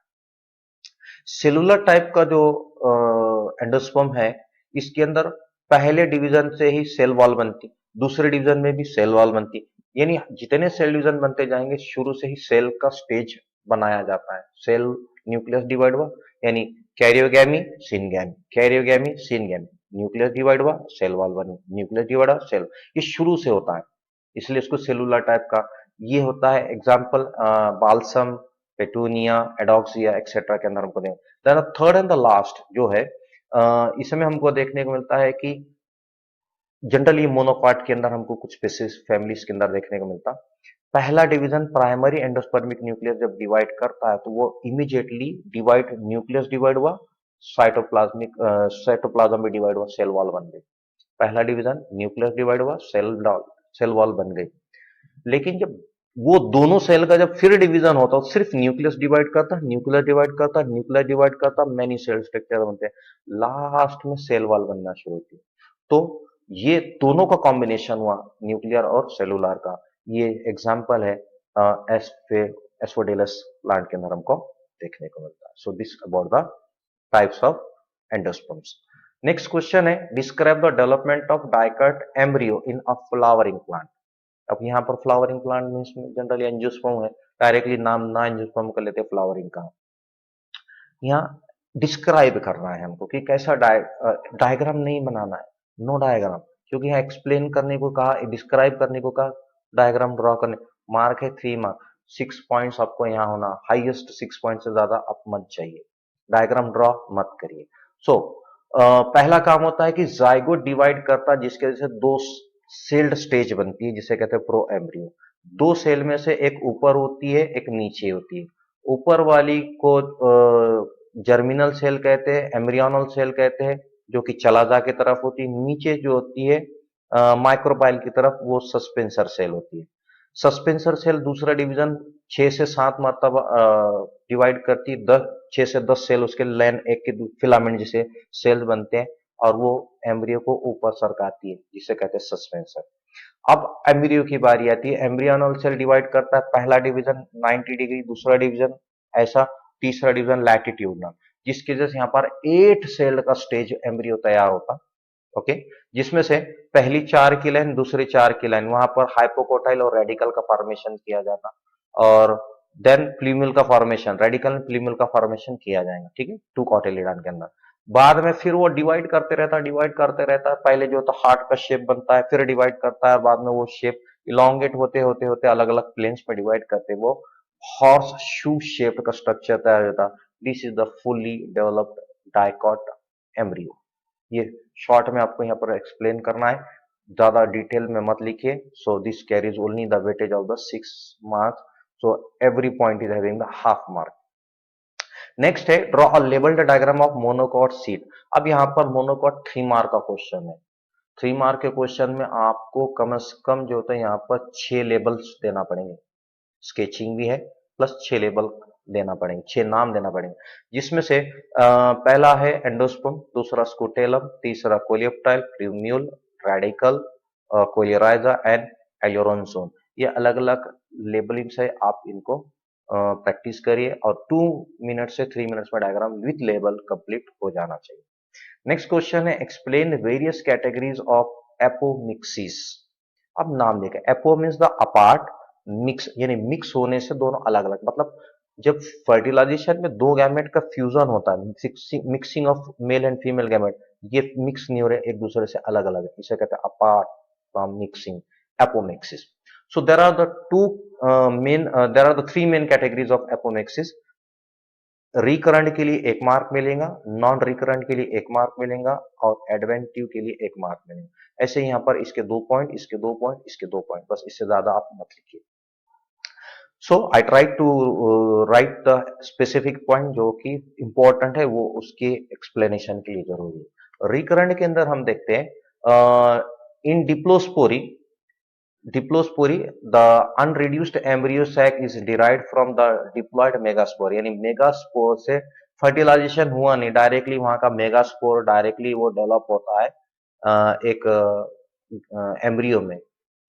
S1: सेलुलर टाइप का जो एंडोस्पर्म है, इसके अंदर पहले डिवीजन से ही सेल वॉल बनती, दूसरे डिवीजन में भी सेल वॉल बनती, यानी जितने सेल डिवीजन बनते जाएंगे शुरू से ही सेल का स्टेज बनाया जाता है। सेल न्यूक्लियस डिवाइड हुआ, यानी karyogamy syngamy, karyogamy syngamy, nucleus divide हुआ सेल वॉल बनी, न्यूक्लियस डिवाइड हुआ सेल, ये शुरू से होता है, इसलिए इसको सेलुलर टाइप का ये होता है। एग्जाम्पल बाल्सम, पेटूनिया, एडॉक्सिया एक्सेट्रा के अंदर हमको दें। थर्ड एंड द लास्ट जो है इसमें हमको देखने को मिलता है कि जनरली मोनोकॉट के अंदर हमको कुछ स्पीसीज फैमिलीज के अंदर देखने को मिलता। पहला डिवीजन प्राइमरी एंडोस्पर्मिक न्यूक्लियस जब डिवाइड करता है तो वो इमीडिएटली डिवाइड, न्यूक्लियस डिवाइड हुआ, साइटोप्लाज्म भी डिवाइड हुआ, सेल वॉल बन गई। पहला डिवीजन न्यूक्लियस डिवाइड हुआ, सेल वॉल बन गई। लेकिन जब वो दोनों सेल का जब फिर डिवीजन होता है, सिर्फ न्यूक्लियस डिवाइड करता, न्यूक्लियस डिवाइड करता, न्यूक्लियस डिवाइड करता, मेनी सेल स्ट्रक्चर बनते हैं, लास्ट में सेल वॉल बनना शुरू होती है। तो ये दोनों का कॉम्बिनेशन हुआ, न्यूक्लियर और सेलुलर का। ये एग्जाम्पल है एस्फोडेलस प्लांट के अंदर हमको देखने को मिलता है। So this about the types of endosperms. Next question है, describe the development of dicot embryo in a flowering plant. अब यहाँ पर flowering plant means generally angiosperm है, डायरेक्टली नाम ना एंजियोस्पर्म कर लेते फ्लावरिंग का। यहाँ डिस्क्राइब करना है हमको कि कैसा डायग्राम नहीं बनाना है, नो डायग्राम, क्योंकि यहाँ एक्सप्लेन करने को कहा, डिस्क्राइब करने को कहा, डायग्राम ड्रॉ करने। मार्क है 3 मार्क, 6 पॉइंट्स आपको यहाँ होना, हाईएस्ट 6 पॉइंट से ज्यादा आप मत चाहिए, डायग्राम ड्रॉ मत करिए। सो पहला काम होता है कि जाइगोट डिवाइड करता, जिसके वजह से दो सेल्ड स्टेज बनती है, जिसे कहते हैं प्रो एम्ब्रियो। दो सेल में से एक ऊपर होती है, एक नीचे होती है। ऊपर वाली को जर्मिनल सेल कहते हैं, एम्ब्रियोनल सेल कहते हैं, जो कि चलाजा की तरफ होती है। नीचे जो होती है माइक्रोपाइल की तरफ, वो सस्पेंसर सेल होती है। सस्पेंसर सेल दूसरा डिवीजन 6 से 7 मरतबा डिवाइड करती है, 6 से 10 सेल उसके लाइन एक के फिलामेंट जिसे सेल बनते हैं, और वो एम्ब्रियो को ऊपर सरकाती है, जिसे कहते हैं सस्पेंसर। अब एम्ब्रियो की बारी आती है, एम्ब्रियोनल सेल डिवाइड करता है, पहला डिवीजन 90 डिग्री, दूसरा डिवीजन ऐसा, तीसरा डिवीजन लैटिट्यूडनल, जिसकी वजह से यहाँ पर 8 सेल का स्टेज एम्ब्रियो तैयार होता। ओके, जिसमें से पहली 4 की लाइन, दूसरी 4 की लाइन, वहां पर हाइपोकोटाइल और रेडिकल का फॉर्मेशन किया जाता, और देन प्लूमल का फॉर्मेशन, रेडिकल प्लूमल का फॉर्मेशन किया जाएगा, ठीक है, 2 कॉटिलिडन के अंदर। बाद में फिर वो डिवाइड करते रहता है, डिवाइड करते रहता है, पहले जो होता हार्ट का शेप बनता है, फिर डिवाइड करता है, बाद में वो शेप इलोंगेट होते होते होते अलग अलग प्लेन्स में डिवाइड करते, वो हॉर्स शू शेप्ड का स्ट्रक्चर तैयार होता। This is the fully developed dicot embryo. ये शॉर्ट में आपको यहाँ पर एक्सप्लेन करना है, ज्यादा डिटेल में मत लिखिए। So this carries only the weightage of the 6 marks, so every point is having the half mark. Next है, draw a labelled diagram of monocot seed. अब यहाँ पर मोनोकॉट 3 मार्क का क्वेश्चन है। 3 मार्क के क्वेश्चन में आपको कम से कम जो होता है यहाँ पर 6 लेबल्स देना पड़ेंगे, स्केचिंग भी है प्लस 6 लेबल देना पड़ेंगे, 6 नाम देना पड़ेंगे, जिसमें से पहला है एंडोस्पर्म, दूसरा स्कूटेलम, तीसरा coleoptile, plumule, radicle, coleorhiza and एलोरोनसोन। ये अलग अलग लेबलिंग्स है, आप इनको प्रैक्टिस करिए, और 2 मिनट से 3 मिनट्स में डायग्राम विथ लेबल कंप्लीट हो जाना चाहिए। नेक्स्ट क्वेश्चन है, explain various categories of apomixis. अब नाम देखें, apo means the apart, mix यानी मिक्स होने से दोनों अलग अलग, मतलब जब फर्टिलाइजेशन में दो गैमेट का फ्यूजन होता है, mixing of male and female gamete, ये मिक्स नहीं हो रहे, एक दूसरे से अलग अलग है, इसे कहते हैं apart from mixing, apomixis. So there are the there are the 3 main categories of apomixis. Recurrent के लिए 1 मार्क मिलेगा, नॉन रिकरेंट के लिए 1 मार्क मिलेगा, और एडवेंटिव के लिए 1 मार्क मिलेगा। ऐसे यहाँ पर इसके 2 पॉइंट, इसके 2 पॉइंट, इसके 2 पॉइंट, बस इससे ज्यादा आप मत लिखिए। So I try to write the specific point जो कि इंपॉर्टेंट है, वो उसके एक्सप्लेनेशन के लिए जरूरी है। रिकरेंट के अंदर हम देखते हैं इन डिप्लोस्पोरी, the unreduced embryo sac is derived from the diploid megaspore, यानी मेगास्पोर से फर्टिलाइजेशन हुआ नहीं, डायरेक्टली वहां का मेगास्पोर डायरेक्टली वो डेवलप होता है एक एम्ब्रियो में।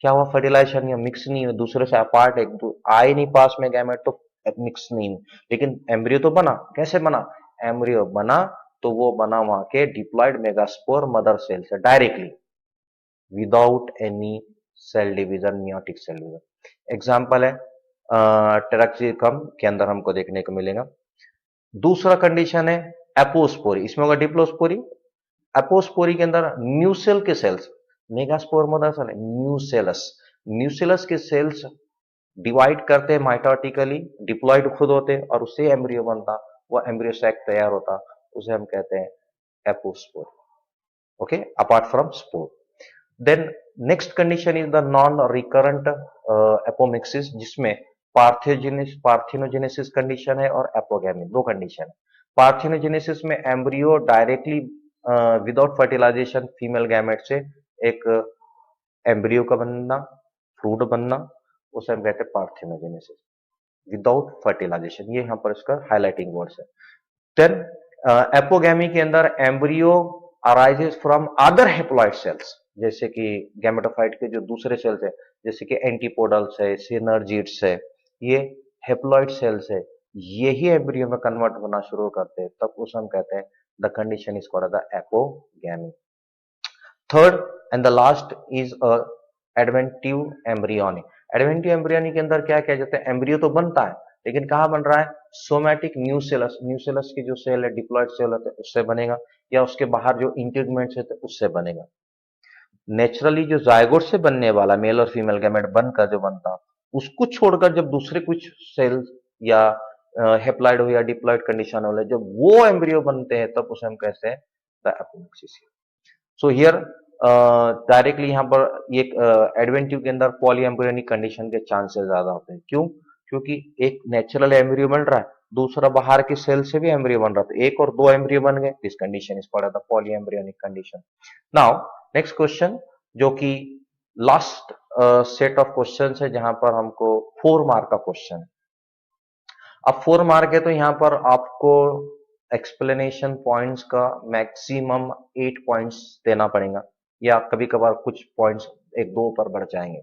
S1: क्या हुआ, फर्टिलाइजेशन या मिक्स नहीं हुआ, दूसरे से अपार्ट, एक आए नहीं पास में गैमेट, तो मिक्स नहीं, लेकिन एम्ब्रियो तो बना। कैसे बना, एम्ब्रियो बना तो वो बना वहां के डिप्लॉयड मेगास्पोर मदर सेल से directly, without any cell division, meiotic cell division. Example है टेरेक्सिकम के अंदर हमको देखने को मिलेगा। दूसरा कंडीशन है एपोस्पोरी, इसमें होगा डिप्लोस्पोरी। एपोस्पोरी के अंदर न्यूसेल के सेल्स, मेगास्पोर मदर सेल है, न्यूसेलस, न्यूसेलस के सेल्स डिवाइड करते हैं माइटोटिकली, डिप्लॉयड खुद होते, और उससे एम्ब्रियो बनता, वो एम्ब्रियो सैक तैयार होता, उसे हम कहते हैं apospore. Okay, apart from spore. Then next condition is the non recurrent apomixis, जिसमें पार्थिनोजेनेसिस कंडीशन है और एपोगैमी, दो कंडीशन है। पार्थिनोजेनेसिस में embryo directly without fertilisation female gamete से एक एम्ब्रियो का बनना, फ्रूट बनना, उसे हम कहते हैं पार्थिनोजेनेसिस विदाउट फर्टिलाइजेशन। ये यहां पर इसका हाईलाइटिंग वर्ड्स है। देन एपोगैमी के अंदर embryo arises from other haploid cells, जैसे कि गैमेटोफाइट के जो दूसरे सेल्स है, जैसे कि एंटीपोडल्स है, सिनर्जिड्स है, ये हेप्लॉइड सेल्स है, यही एम्ब्रियो में कन्वर्ट होना शुरू करते हैं, तब उसे हम कहते हैं the condition is called the apogamy. Third and the last is adventive embryony. Adventive embryony के अंदर क्या किया जाता है, एम्ब्रियो तो बनता है लेकिन कहां बन रहा है, सोमैटिक न्यूसेलस, न्यूसेलस की जो सेल है, डिप्लॉइड सेल होते हैं उससे बनेगा, या उसके बाहर जो इंटीग्मेंट्स है उससे बनेगा। नेचुरली जो जायगोट से बनने वाला मेल और फीमेल गैमेट बनकर जो बनता, उसको छोड़कर जब दूसरे कुछ सेल्स या हेप्लॉइड हो या डिप्लॉइड कंडीशन हो, जब वो एम्ब्रियो बनते हैं तब उसे हम कहते हैं the apoptosis. So here directly यहाँ पर ये एडवेंटिव के अंदर पॉली एम्ब्रियोनिक कंडीशन के चांसेस ज्यादा होते हैं। क्यों? क्योंकि एक नेचुरल एम्ब्रियो बन रहा है, दूसरा बाहर के सेल से भी एम्ब्रियो बन रहा था, एक और दो एम्ब्रियो बन गए, this condition is called the poly embryonic condition. Now next question, जो कि लास्ट सेट ऑफ क्वेश्चन है, जहां पर हमको 4 मार्क का क्वेश्चन है। अब 4 मार्क है तो यहां पर आपको एक्सप्लेनेशन पॉइंट्स का मैक्सिमम 8 पॉइंट्स देना पड़ेगा, या कभी कभार कुछ पॉइंट्स एक दो ऊपर बढ़ जाएंगे।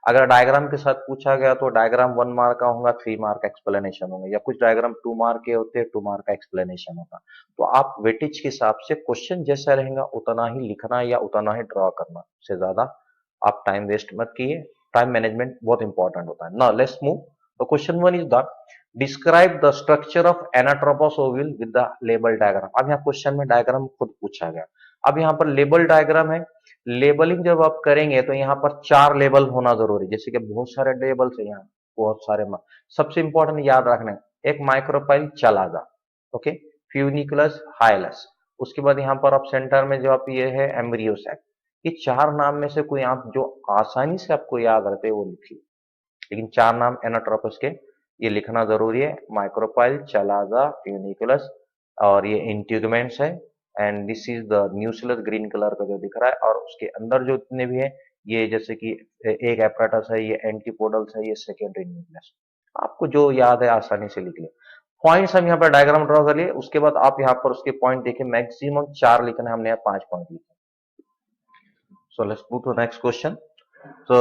S1: अगर डायग्राम के साथ पूछा गया तो डायग्राम 1 मार्क का होगा, 3 मार्क एक्सप्लेनेशन होंगे, या कुछ डायग्राम 2 मार्क के होते हैं, 2 मार्क का एक्सप्लेनेशन होगा। तो आप वेटेज के हिसाब से क्वेश्चन जैसा रहेगा उतना ही लिखना या उतना ही ड्रॉ करना, उससे ज्यादा आप टाइम वेस्ट मत कीजिए। टाइम मैनेजमेंट बहुत इंपॉर्टेंट होता है। Now let's move. तो question 1 is the describe the structure of anatropous ovule with the label diagram. अब यहाँ क्वेश्चन में डायग्राम खुद पूछा गया। अब यहाँ पर लेबल डायग्राम है, लेबलिंग जब आप करेंगे तो यहाँ पर 4 लेबल होना जरूरी, जैसे कि बहुत सारे लेबल्स है यहाँ, बहुत सारे। सबसे इंपॉर्टेंट याद रखना है, एक माइक्रोपाइल चलाजा, ओके, फ्यूनिकुलस, हाइलस, उसके बाद यहाँ पर आप सेंटर में जो आप ये है एम्ब्रियो सैक। ये 4 नाम में से कोई आप जो आसानी से आपको याद रहते हैं वो लिखिए, लेकिन 4 नाम एनाट्रोपस के ये लिखना जरूरी है, माइक्रोपाइल, चलाजा, फ्यूनिकुलस, और ये इंटीग्मेंट्स है, and this is the nucleus, green colour का जो दिख रहा है, और उसके अंदर जो इतने भी है, ये जैसे कि एक एपरेटस है, ये एंटीपोडल्स है, ये सेकेंडरी न्यूक्लियस। आपको जो याद है आसानी से लिख लिया। पॉइंट्स हम यहाँ पर डायग्राम ड्रॉ कर लिए, उसके बाद आप यहाँ पर उसके पॉइंट देखिए, मैक्सिमम 4 लिखना है, हमने यहाँ 5 पॉइंट लिखे। So let's move to next question. So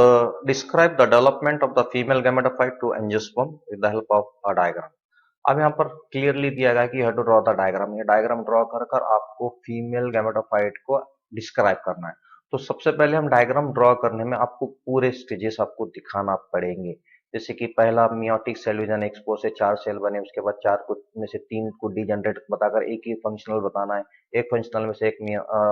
S1: describe the development of the female gametophyte to angiosperm with the help of a diagram. अब यहाँ पर क्लियरली दिया गया कि you have to draw the diagram. ये डायग्राम ड्रॉ कर आपको female gametophyte को डिस्क्राइब करना है। तो सबसे पहले हम डायग्राम ड्रॉ करने में आपको पूरे स्टेजेस आपको दिखाना पड़ेंगे। जैसे कि पहला मियोटिक सेल डिवीजन, एक्सपो से 4 सेल बने, उसके बाद 4 को में से 3 को डीजनरेट बताकर एक ही फंक्शनल बताना है, एक फंक्शनल में से एक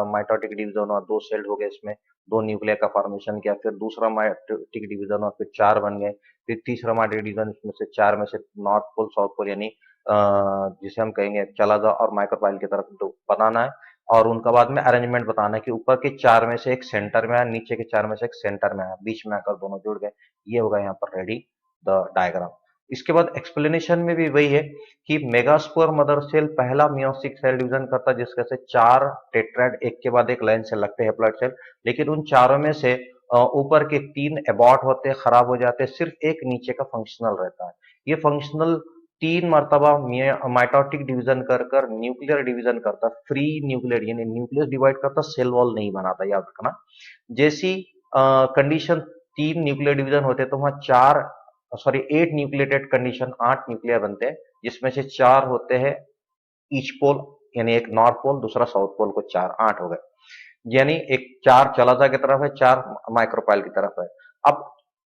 S1: माइटोटिक डिवीजन और 2 सेल हो गए, इसमें 2 न्यूक्लिया का फॉर्मेशन किया, फिर दूसरा माइटोटिक डिवीजन और फिर 4 बन गए, फिर तीसरा माइटोटिक डिवीजन, इसमें से 4 में से नॉर्थ पोल, साउथ पोल, यानी जिसे हम कहेंगे चलाजा और माइक्रोपाइल की तरफ तो बताना है, और उनका बाद में अरेंजमेंट बताना है कि ऊपर के 4 में से एक सेंटर में है, नीचे के 4 में से एक सेंटर में है, बीच में आकर दोनों जुड़ गए। ये होगा यहाँ पर रेडी द डायग्राम। इसके बाद एक्सप्लेनेशन में भी वही है कि मेगास्पोर मदर सेल पहला मियोसिक सेल डिवीजन करता है, जिसके से 4 टेट्राड एक के बाद एक लाइन से लगते हैं हेप्लॉइड सेल, लेकिन उन चारों में से ऊपर के 3 एबॉर्ट होते हैं, खराब हो जाते हैं, सिर्फ एक नीचे का फंक्शनल रहता है। ये फंक्शनल 3 मर्तबा माइटोटिक डिवीजन कर न्यूक्लियर डिवीजन करता, फ्री न्यूक्लियर यानी न्यूक्लियस डिवाइड करता, सेल वॉल नहीं बनाता, याद रखना। जैसी कंडीशन 3 न्यूक्लियर डिवीजन होते हैं तो वहां 8 न्यूक्लिएटेड कंडीशन, 8 न्यूक्लियर बनते हैं, जिसमें से 4 होते हैं ईच पोल, यानी एक नॉर्थ पोल, दूसरा साउथ पोल को 4, 8 हो गए, यानी एक 4 चलाजा की तरफ है, 4 माइक्रोपाइल की तरफ है। अब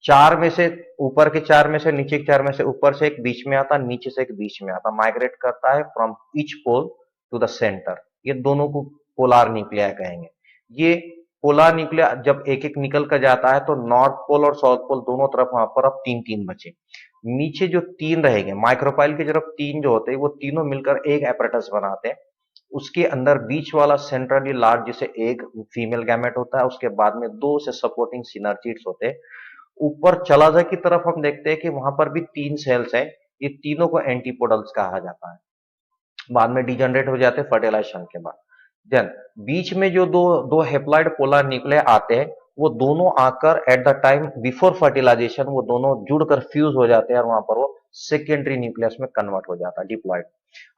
S1: 4 में से ऊपर के 4 में से, नीचे के 4 में से, ऊपर से एक बीच में आता, नीचे से एक बीच में आता, माइग्रेट करता है from each pole to the centre. ये दोनों को पोलार न्यूक्लिया कहेंगे। ये पोलार न्यूक्लिया जब एक एक निकल कर जाता है तो नॉर्थ पोल और साउथ पोल दोनों तरफ वहां पर अब 3-3 बचे। नीचे जो 3 रहेंगे माइक्रोपाइल की तरफ, 3 जो होते हैं वो तीनों मिलकर एक एपरेटस बनाते हैं। उसके अंदर बीच वाला सेंट्रली लार्ज, जिसे एक फीमेल गैमेट होता है, उसके बाद में 2 से सपोर्टिंग सिनर्जिड्स होते हैं। ऊपर चलाजा की तरफ हम देखते हैं कि वहां पर भी 3 सेल्स हैं, ये तीनों को एंटीपोडल्स कहा जाता है। बाद में डिजनरेट हो जाते हैं फर्टिलाइजेशन के बाद। देन बीच में जो दो दो हेप्लॉइड पोलर न्यूक्लियाई आते हैं, वो दोनों आकर at the time before fertilisation वो दोनों जुड़कर फ्यूज हो जाते हैं और वहां पर वो सेकेंडरी न्यूक्लियस में कन्वर्ट हो जाता है, डिप्लॉइड।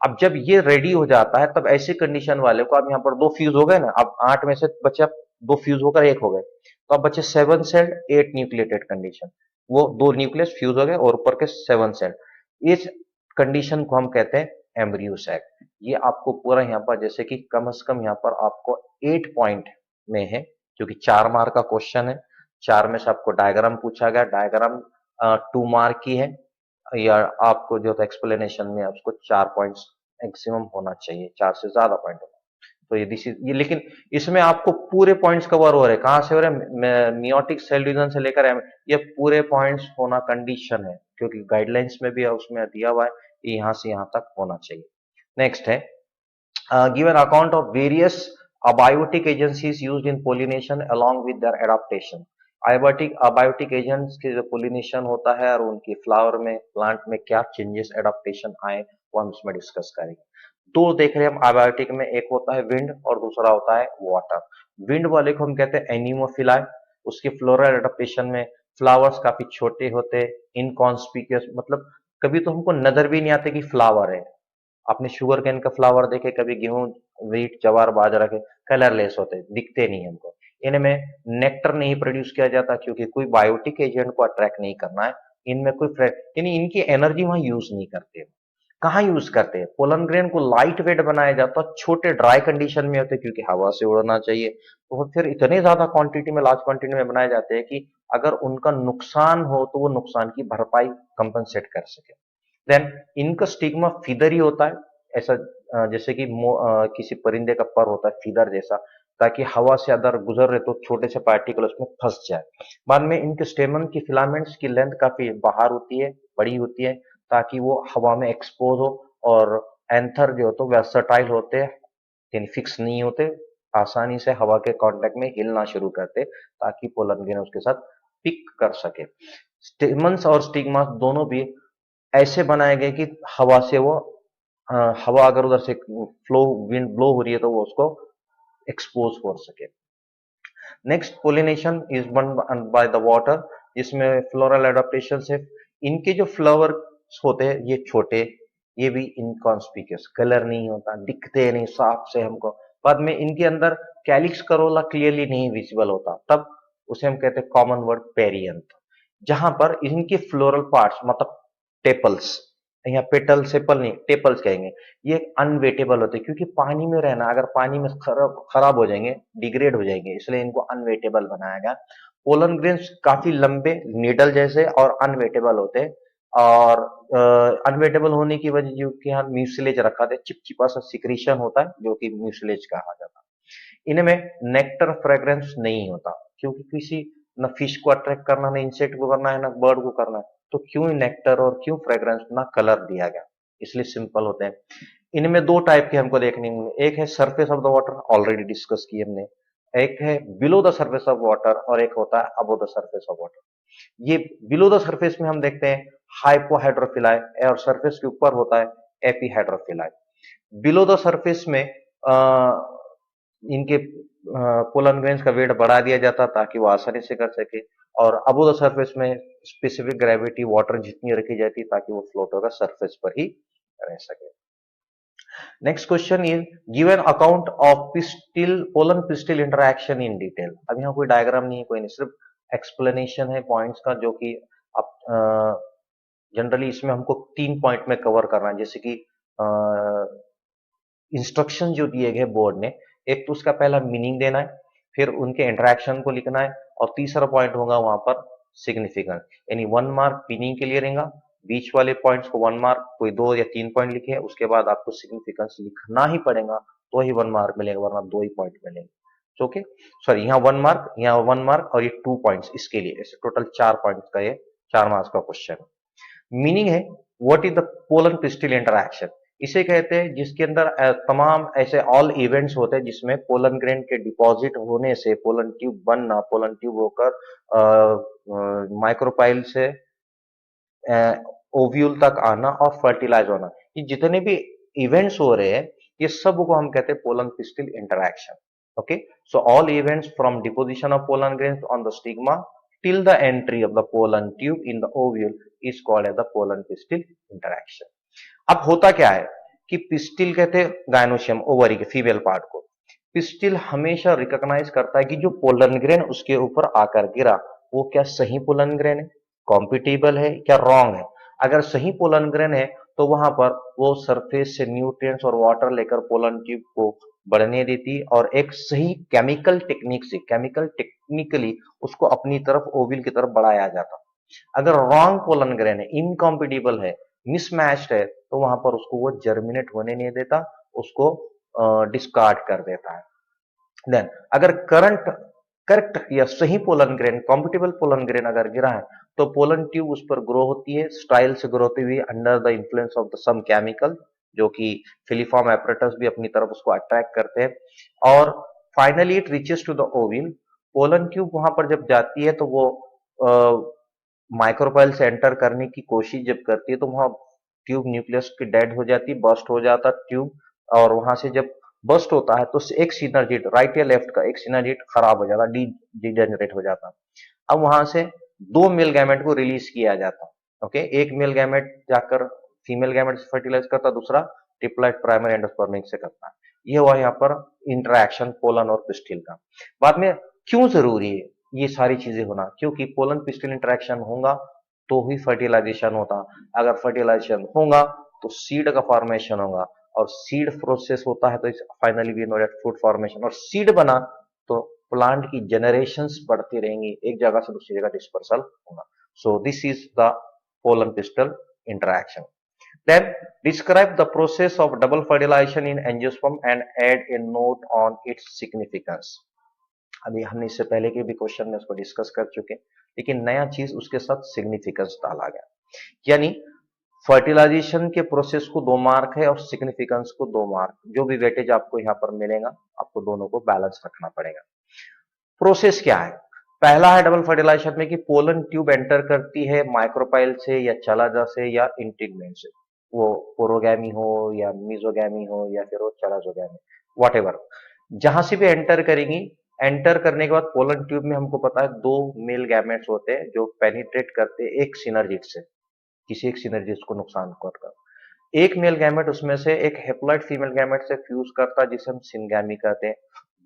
S1: अब जब ये रेडी हो जाता है तब ऐसी कंडीशन वाले को, अब यहाँ पर दो फ्यूज हो गए ना, अब 8 में से बचे दो फ्यूज होकर एक हो गए, तो अब बचे 7 सेल 8 न्यूक्लिएटेड कंडीशन। वो दो न्यूक्लियस फ्यूज हो गए और ऊपर के 7 सेल, इस कंडीशन को हम कहते हैं एम्ब्रियो सैक। ये आपको पूरा यहाँ पर जैसे कि कम से कम यहाँ पर आपको 8 पॉइंट में है, क्योंकि 4 मार्क का क्वेश्चन है। 4 में से आपको डायग्राम पूछा गया, डायग्राम 2 मार्क की है, या आपको जो था एक्सप्लेनेशन में उसको 4 पॉइंट्स मैक्सिमम होना चाहिए, 4 से ज्यादा पॉइंट होना। तो ये दिस ये, लेकिन इसमें आपको पूरे पॉइंट्स कवर हो रहे हैं, कहां से हो रहे हैं, मियोटिक सेल डिवीजन से लेकर ये पूरे पॉइंट्स होना कंडीशन है, क्योंकि गाइडलाइंस में भी उसमें दिया हुआ है यहां से यहां तक होना चाहिए। नेक्स्ट है given account of various abiotic agencies used in pollination along with their adaptation. Abiotic agents के जो पोलिनेशन होता है और उनकी फ्लावर में, प्लांट में क्या चेंजेस एडाप्टेशन आए, वो हम इसमें डिस्कस करेंगे। दो देख रहे हैं हम अबायोटिक में, एक होता है विंड और दूसरा होता है वाटर। विंड वाले को हम कहते हैं एनिमोफिलाई। उसके फ्लोरल एडाप्टेशन में फ्लावर्स काफी छोटे होते हैं, इनकॉन्स्पिक्यूअस, मतलब कभी तो हमको नजर भी नहीं आते कि फ्लावर है। आपने शुगर कैन का फ्लावर देखे कभी, गेहूं, व्हीट, जवार, बाजरा के, कलरलेस होते, दिखते नहीं हमको। इनमें नेक्टर नहीं प्रोड्यूस किया जाता क्योंकि कोई बायोटिक एजेंट को अट्रैक्ट नहीं करना है। इनमें कोई यानी इनकी एनर्जी वहां यूज नहीं करते। कहाँ यूज करते हैं, पोलन ग्रेन को लाइट वेट बनाया जाता है, छोटे ड्राई कंडीशन में होते क्योंकि हवा से उड़ना चाहिए, तो फिर इतने ज्यादा क्वांटिटी में, लार्ज क्वांटिटी में बनाए जाते हैं कि अगर उनका नुकसान हो तो वो नुकसान की भरपाई कंपनसेट कर सके। देन इनका स्टिग्मा फीदर ही होता है, ऐसा जैसे कि किसी परिंदे का पर होता है फीदर जैसा, ताकि हवा से अगर गुजर रहे तो छोटे से पार्टिकल उसमें फंस जाए। बाद में इनके स्टेमन की फिलामेंट्स की लेंथ काफी बाहर होती है, बड़ी होती है, ताकि वो हवा में एक्सपोज हो। और एंथर जो तो वर्सटाइल होते हैं, यानी फिक्स नहीं होते, आसानी से हवा के कांटेक्ट में हिलना शुरू करते ताकि पोलन ग्रेन उसके साथ पिक कर सके। स्टेमन्स और स्टिग्मा दोनों भी ऐसे बनाए गए कि हवा से वो हवा अगर उधर से फ्लो, विंड ब्लो हो रही है तो वो उसको एक्सपोज हो सके। Next pollination is one by the water, जिसमें फ्लोरल एडाप्टेशन से इनके जो फ्लावर होते हैं ये छोटे, ये भी इनकॉन्स्पिक्यूअस, कलर नहीं होता, दिखते नहीं साफ से हमको। बाद में इनके अंदर कैलिक्स करोला क्लियरली नहीं विजिबल होता, तब उसे हम कहते हैं कॉमन वर्ड पेरियंथ। जहां पर इनके फ्लोरल पार्ट्स मतलब टेपल्स, यहाँ पेटल सेपल नहीं, टेपल्स कहेंगे, ये अनवेटेबल होते हैं क्योंकि पानी में रहना, अगर पानी में खराब हो जाएंगे, डिग्रेड हो जाएंगे, इसलिए इनको अनवेटेबल बनाया गया। पोलन ग्रेन्स काफी लंबे, नीडल जैसे और अनवेटेबल होते हैं। और अनवेटेबल होने की वजह जो कि यहाँ म्यूसिलेज रखा था, चिपचिपा सा सिक्रीशन होता है जो कि म्यूसिलेज कहा जाता है। इनमें नेक्टर फ्रेग्रेंस नहीं होता क्योंकि किसी न फिश को अट्रैक्ट करना, न इंसेक्ट को करना है, न बर्ड को करना है, तो क्यों नेक्टर और क्यों फ्रेग्रेंस, ना कलर दिया गया, इसलिए सिंपल होते हैं। इनमें दो टाइप के हमको देखने में, एक है surface of the water, already discuss की हमने, एक है below the surface of water और एक होता है above the surface of water. ये बिलो द सरफेस में हम देखते हैं हाइपोहाइड्रोफिलाई, और सरफेस के ऊपर होता है एपीहाइड्रोफिलाई। बिलो द सरफेस में इनके पोलन ग्रेन्स का वेट बढ़ा दिया जाता ताकि वो आसानी से कर सके, और अबो द सरफेस में स्पेसिफिक ग्रेविटी वाटर जितनी रखी जाती ताकि वो फ्लोट होकर सरफेस पर ही रह सके। Next question is given account of pistil, pollen pistil interaction in detail. अब यहाँ कोई डायग्राम नहीं है, कोई नहीं, सिर्फ एक्सप्लेनेशन है पॉइंट्स का, जो कि आप जनरली इसमें हमको 3 पॉइंट में कवर करना है, जैसे कि इंस्ट्रक्शन जो दिए गए बोर्ड ने, एक तो उसका पहला मीनिंग देना है, फिर उनके इंटरेक्शन को लिखना है, और तीसरा पॉइंट होगा वहां पर सिग्निफिकेंस, यानी 1 मार्क मीनिंग के लिए रहेगा, बीच वाले पॉइंट्स को 1 मार्क, कोई 2 या 3 पॉइंट लिखे, उसके बाद आपको सिग्निफिकेंस लिखना ही पड़ेगा, तो ही 1 मार्क मिलेगा, वरना 2 ही पॉइंट मिलेंगे। ओके, सॉरी, यहाँ 1 मार्क, यहाँ 1 मार्क और ये 2 पॉइंट्स, इसके लिए ऐसे टोटल 4 पॉइंट्स का, ये 4 मार्क्स का क्वेश्चन है। मीनिंग है what is the pollen pistil interaction, इसे कहते हैं जिसके अंदर तमाम ऐसे ऑल इवेंट्स होते हैं जिसमें पोलन ग्रेन के डिपॉजिट होने से पोलन ट्यूब बनना, पोलन ट्यूब होकर माइक्रोपाइल से ओव्यूल तक आना और फर्टिलाइज होना, ये जितने भी इवेंट्स हो रहे हैं, ये सब को हम कहते हैं pollen pistil interaction. Okay, so all events from deposition of pollen grains on the stigma till the entry of the pollen tube in the ovule is called as the pollen pistil interaction। अब होता क्या है कि pistil कहते हैं gynoecium ovary के female part को। Pistil हमेशा रिकॉग्नाइज करता है कि जो पोलन ग्रेन उसके ऊपर आकर गिरा वो क्या सही पोलन ग्रेन है, कॉम्पिटिबल है, क्या रॉन्ग है। अगर सही पोलन ग्रेन है तो वहां पर वो सरफेस से न्यूट्रिएंट्स और वाटर लेकर पोलन ट्यूब को बढ़ने देती और एक सही केमिकल टेक्निक से, केमिकल टेक्निकली उसको अपनी तरफ ओविल की तरफ बढ़ाया जाता। अगर रॉन्ग पोलन ग्रेन है, इनकॉम्पिटिबल है, मिसमैच्ड है, तो वहां पर उसको वो जर्मिनेट होने नहीं देता, उसको डिस्कार्ड कर देता है। देन अगर करेक्ट या सही pollen grain, compatible pollen grain अगर गिरा है तो पोलन ट्यूब उस पर ग्रो होती है, स्टाइल से ग्रो होती हुई under the influence of the some chemical, जो कि फिलीफॉर्म एपरेटस भी अपनी तरफ उसको अट्रैक्ट करते हैं। और finally it reaches to the ovule. Pollen tube वहां पर जब जाती है तो वो माइक्रोपाइल से एंटर करने की कोशिश जब करती है तो वहां ट्यूब न्यूक्लियस की डेड हो जाती, बस्ट हो जाता ट्यूब, और वहां से जब बस्ट होता है तो एक सिनर्जिट, राइट या लेफ्ट का एक सिनर्जिट खराब हो जाता, डिजेनरेट हो जाता। अब वहां से दो मेल गैमेट को रिलीज किया जाता। ओके, एक मेल गैमेट जाकर फीमेल गैमेट से फर्टिलाइज करता, दूसरा ट्रिप्लाइट प्राइमरी एंडोस्पर्मिंग से करता है। ये हुआ यहाँ पर इंटरैक्शन पोलन और पिस्टिल का। बाद में क्यों जरूरी है ये सारी चीजें होना, क्योंकि पोलन पिस्टिल इंटरैक्शन होगा तो ही फर्टिलाइजेशन होता। अगर फर्टिलाइजेशन होगा तो सीड का फॉर्मेशन होगा, और सीड प्रोसेस होता है तो finally we know that fruit formation, और सीड बना तो प्लांट की जनरेशंस बढ़ती रहेंगी, एक जगह से दूसरी जगह डिस्पर्सल होगा। सो this is the pollen pistol interaction. Then describe the process of double fertilization in angiosperm and add a note on its significance। अभी हमने इससे पहले के भी क्वेश्चन में इसको डिस्कस कर चुके, लेकिन नया चीज उसके साथ सिग्निफिकेंस डाला गया। यानी फर्टिलाइजेशन के प्रोसेस को 2 मार्क है और सिग्निफिकेंस को 2 मार्क। जो भी वेटेज आपको यहाँ पर मिलेगा आपको दोनों को बैलेंस रखना पड़ेगा। प्रोसेस क्या है? पहला है डबल फर्टिलाइजेशन में कि पोलन ट्यूब एंटर करती है माइक्रोपाइल से या चलाजा से या इंटिगमेंट से, वो पोरोगैमी हो या मिजोगैमी हो या फिर वो चलाजोगैमी, व्हाटएवर, जहां से भी एंटर करेंगी। एंटर करने के बाद पोलन ट्यूब में हमको पता है 2 मेल गैमेट्स होते हैं जो पेनिट्रेट करते हैं एक सिनर्जिट से, किसी एक सिनर्जिट को नुकसान करकर। एक मेल गैमेट उसमें से एक हेप्लॉइड फीमेल गैमेट से फ्यूज करता है जिसे हम सिनगैमी कहते हैं।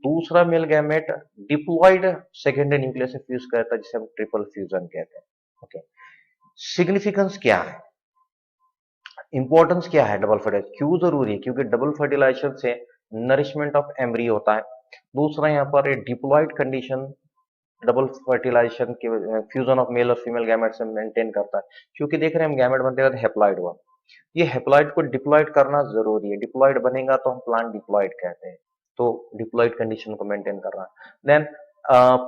S1: दूसरा male gamete diploid secondary nucleus से फ्यूज करता है जिसे हम ट्रिपल फ्यूजन कहते हैं। ओके, सिग्निफिकेंस क्या है, इंपॉर्टेंस क्या है डबल फर्टिलाइजेशन, क्यों जरूरी है? क्योंकि डबल फर्टिलाइजेशन से नरिशमेंट ऑफ एम्ब्रियो होता है। दूसरा यहाँ पर डिप्लॉइड कंडीशन डबल फर्टिलाइजेशन के फ्यूजन ऑफ मेल और फीमेल गैमेट से मेंटेन करता है, क्योंकि देख रहे हैं हम गैमेट बनते हैं हेप्लॉइड हुआ, ये हेप्लॉइड को डिप्लॉइड करना जरूरी है। डिप्लॉइड बनेगा तो हम प्लांट डिप्लॉइड कहते हैं, तो डिप्लॉइड कंडीशन को मेंटेन करना। देन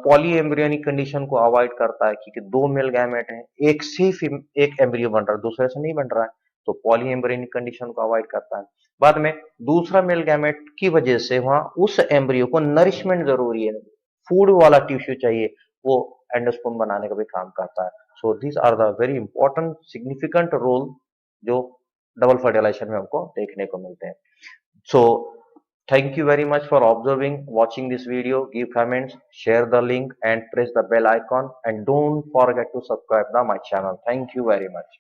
S1: पॉली एम्ब्रियोनिक कंडीशन को अवॉइड करता है, क्योंकि 2 मेल गैमेट हैं, एक से एक एम्ब्रियो बन रहा है, दूसरे से नहीं बन रहा है, तो पॉली एम्ब्रियोनिक कंडीशन को अवॉइड करता है। बाद में दूसरा मेल गैमेट की वजह से वहां उस एम्ब्रियो को नरिशमेंट जरूरी है, फूड वाला टिश्यू चाहिए, वो एंडोस्पर्म बनाने का भी काम करता है। So this are the very important significant role जो डबल फर्टिलाइजेशन में हमको देखने को मिलते हैं। सो thank you very much for observing, watching this video. Give comments, share the link and press the bell icon, and don't forget to subscribe to my channel. Thank you very much.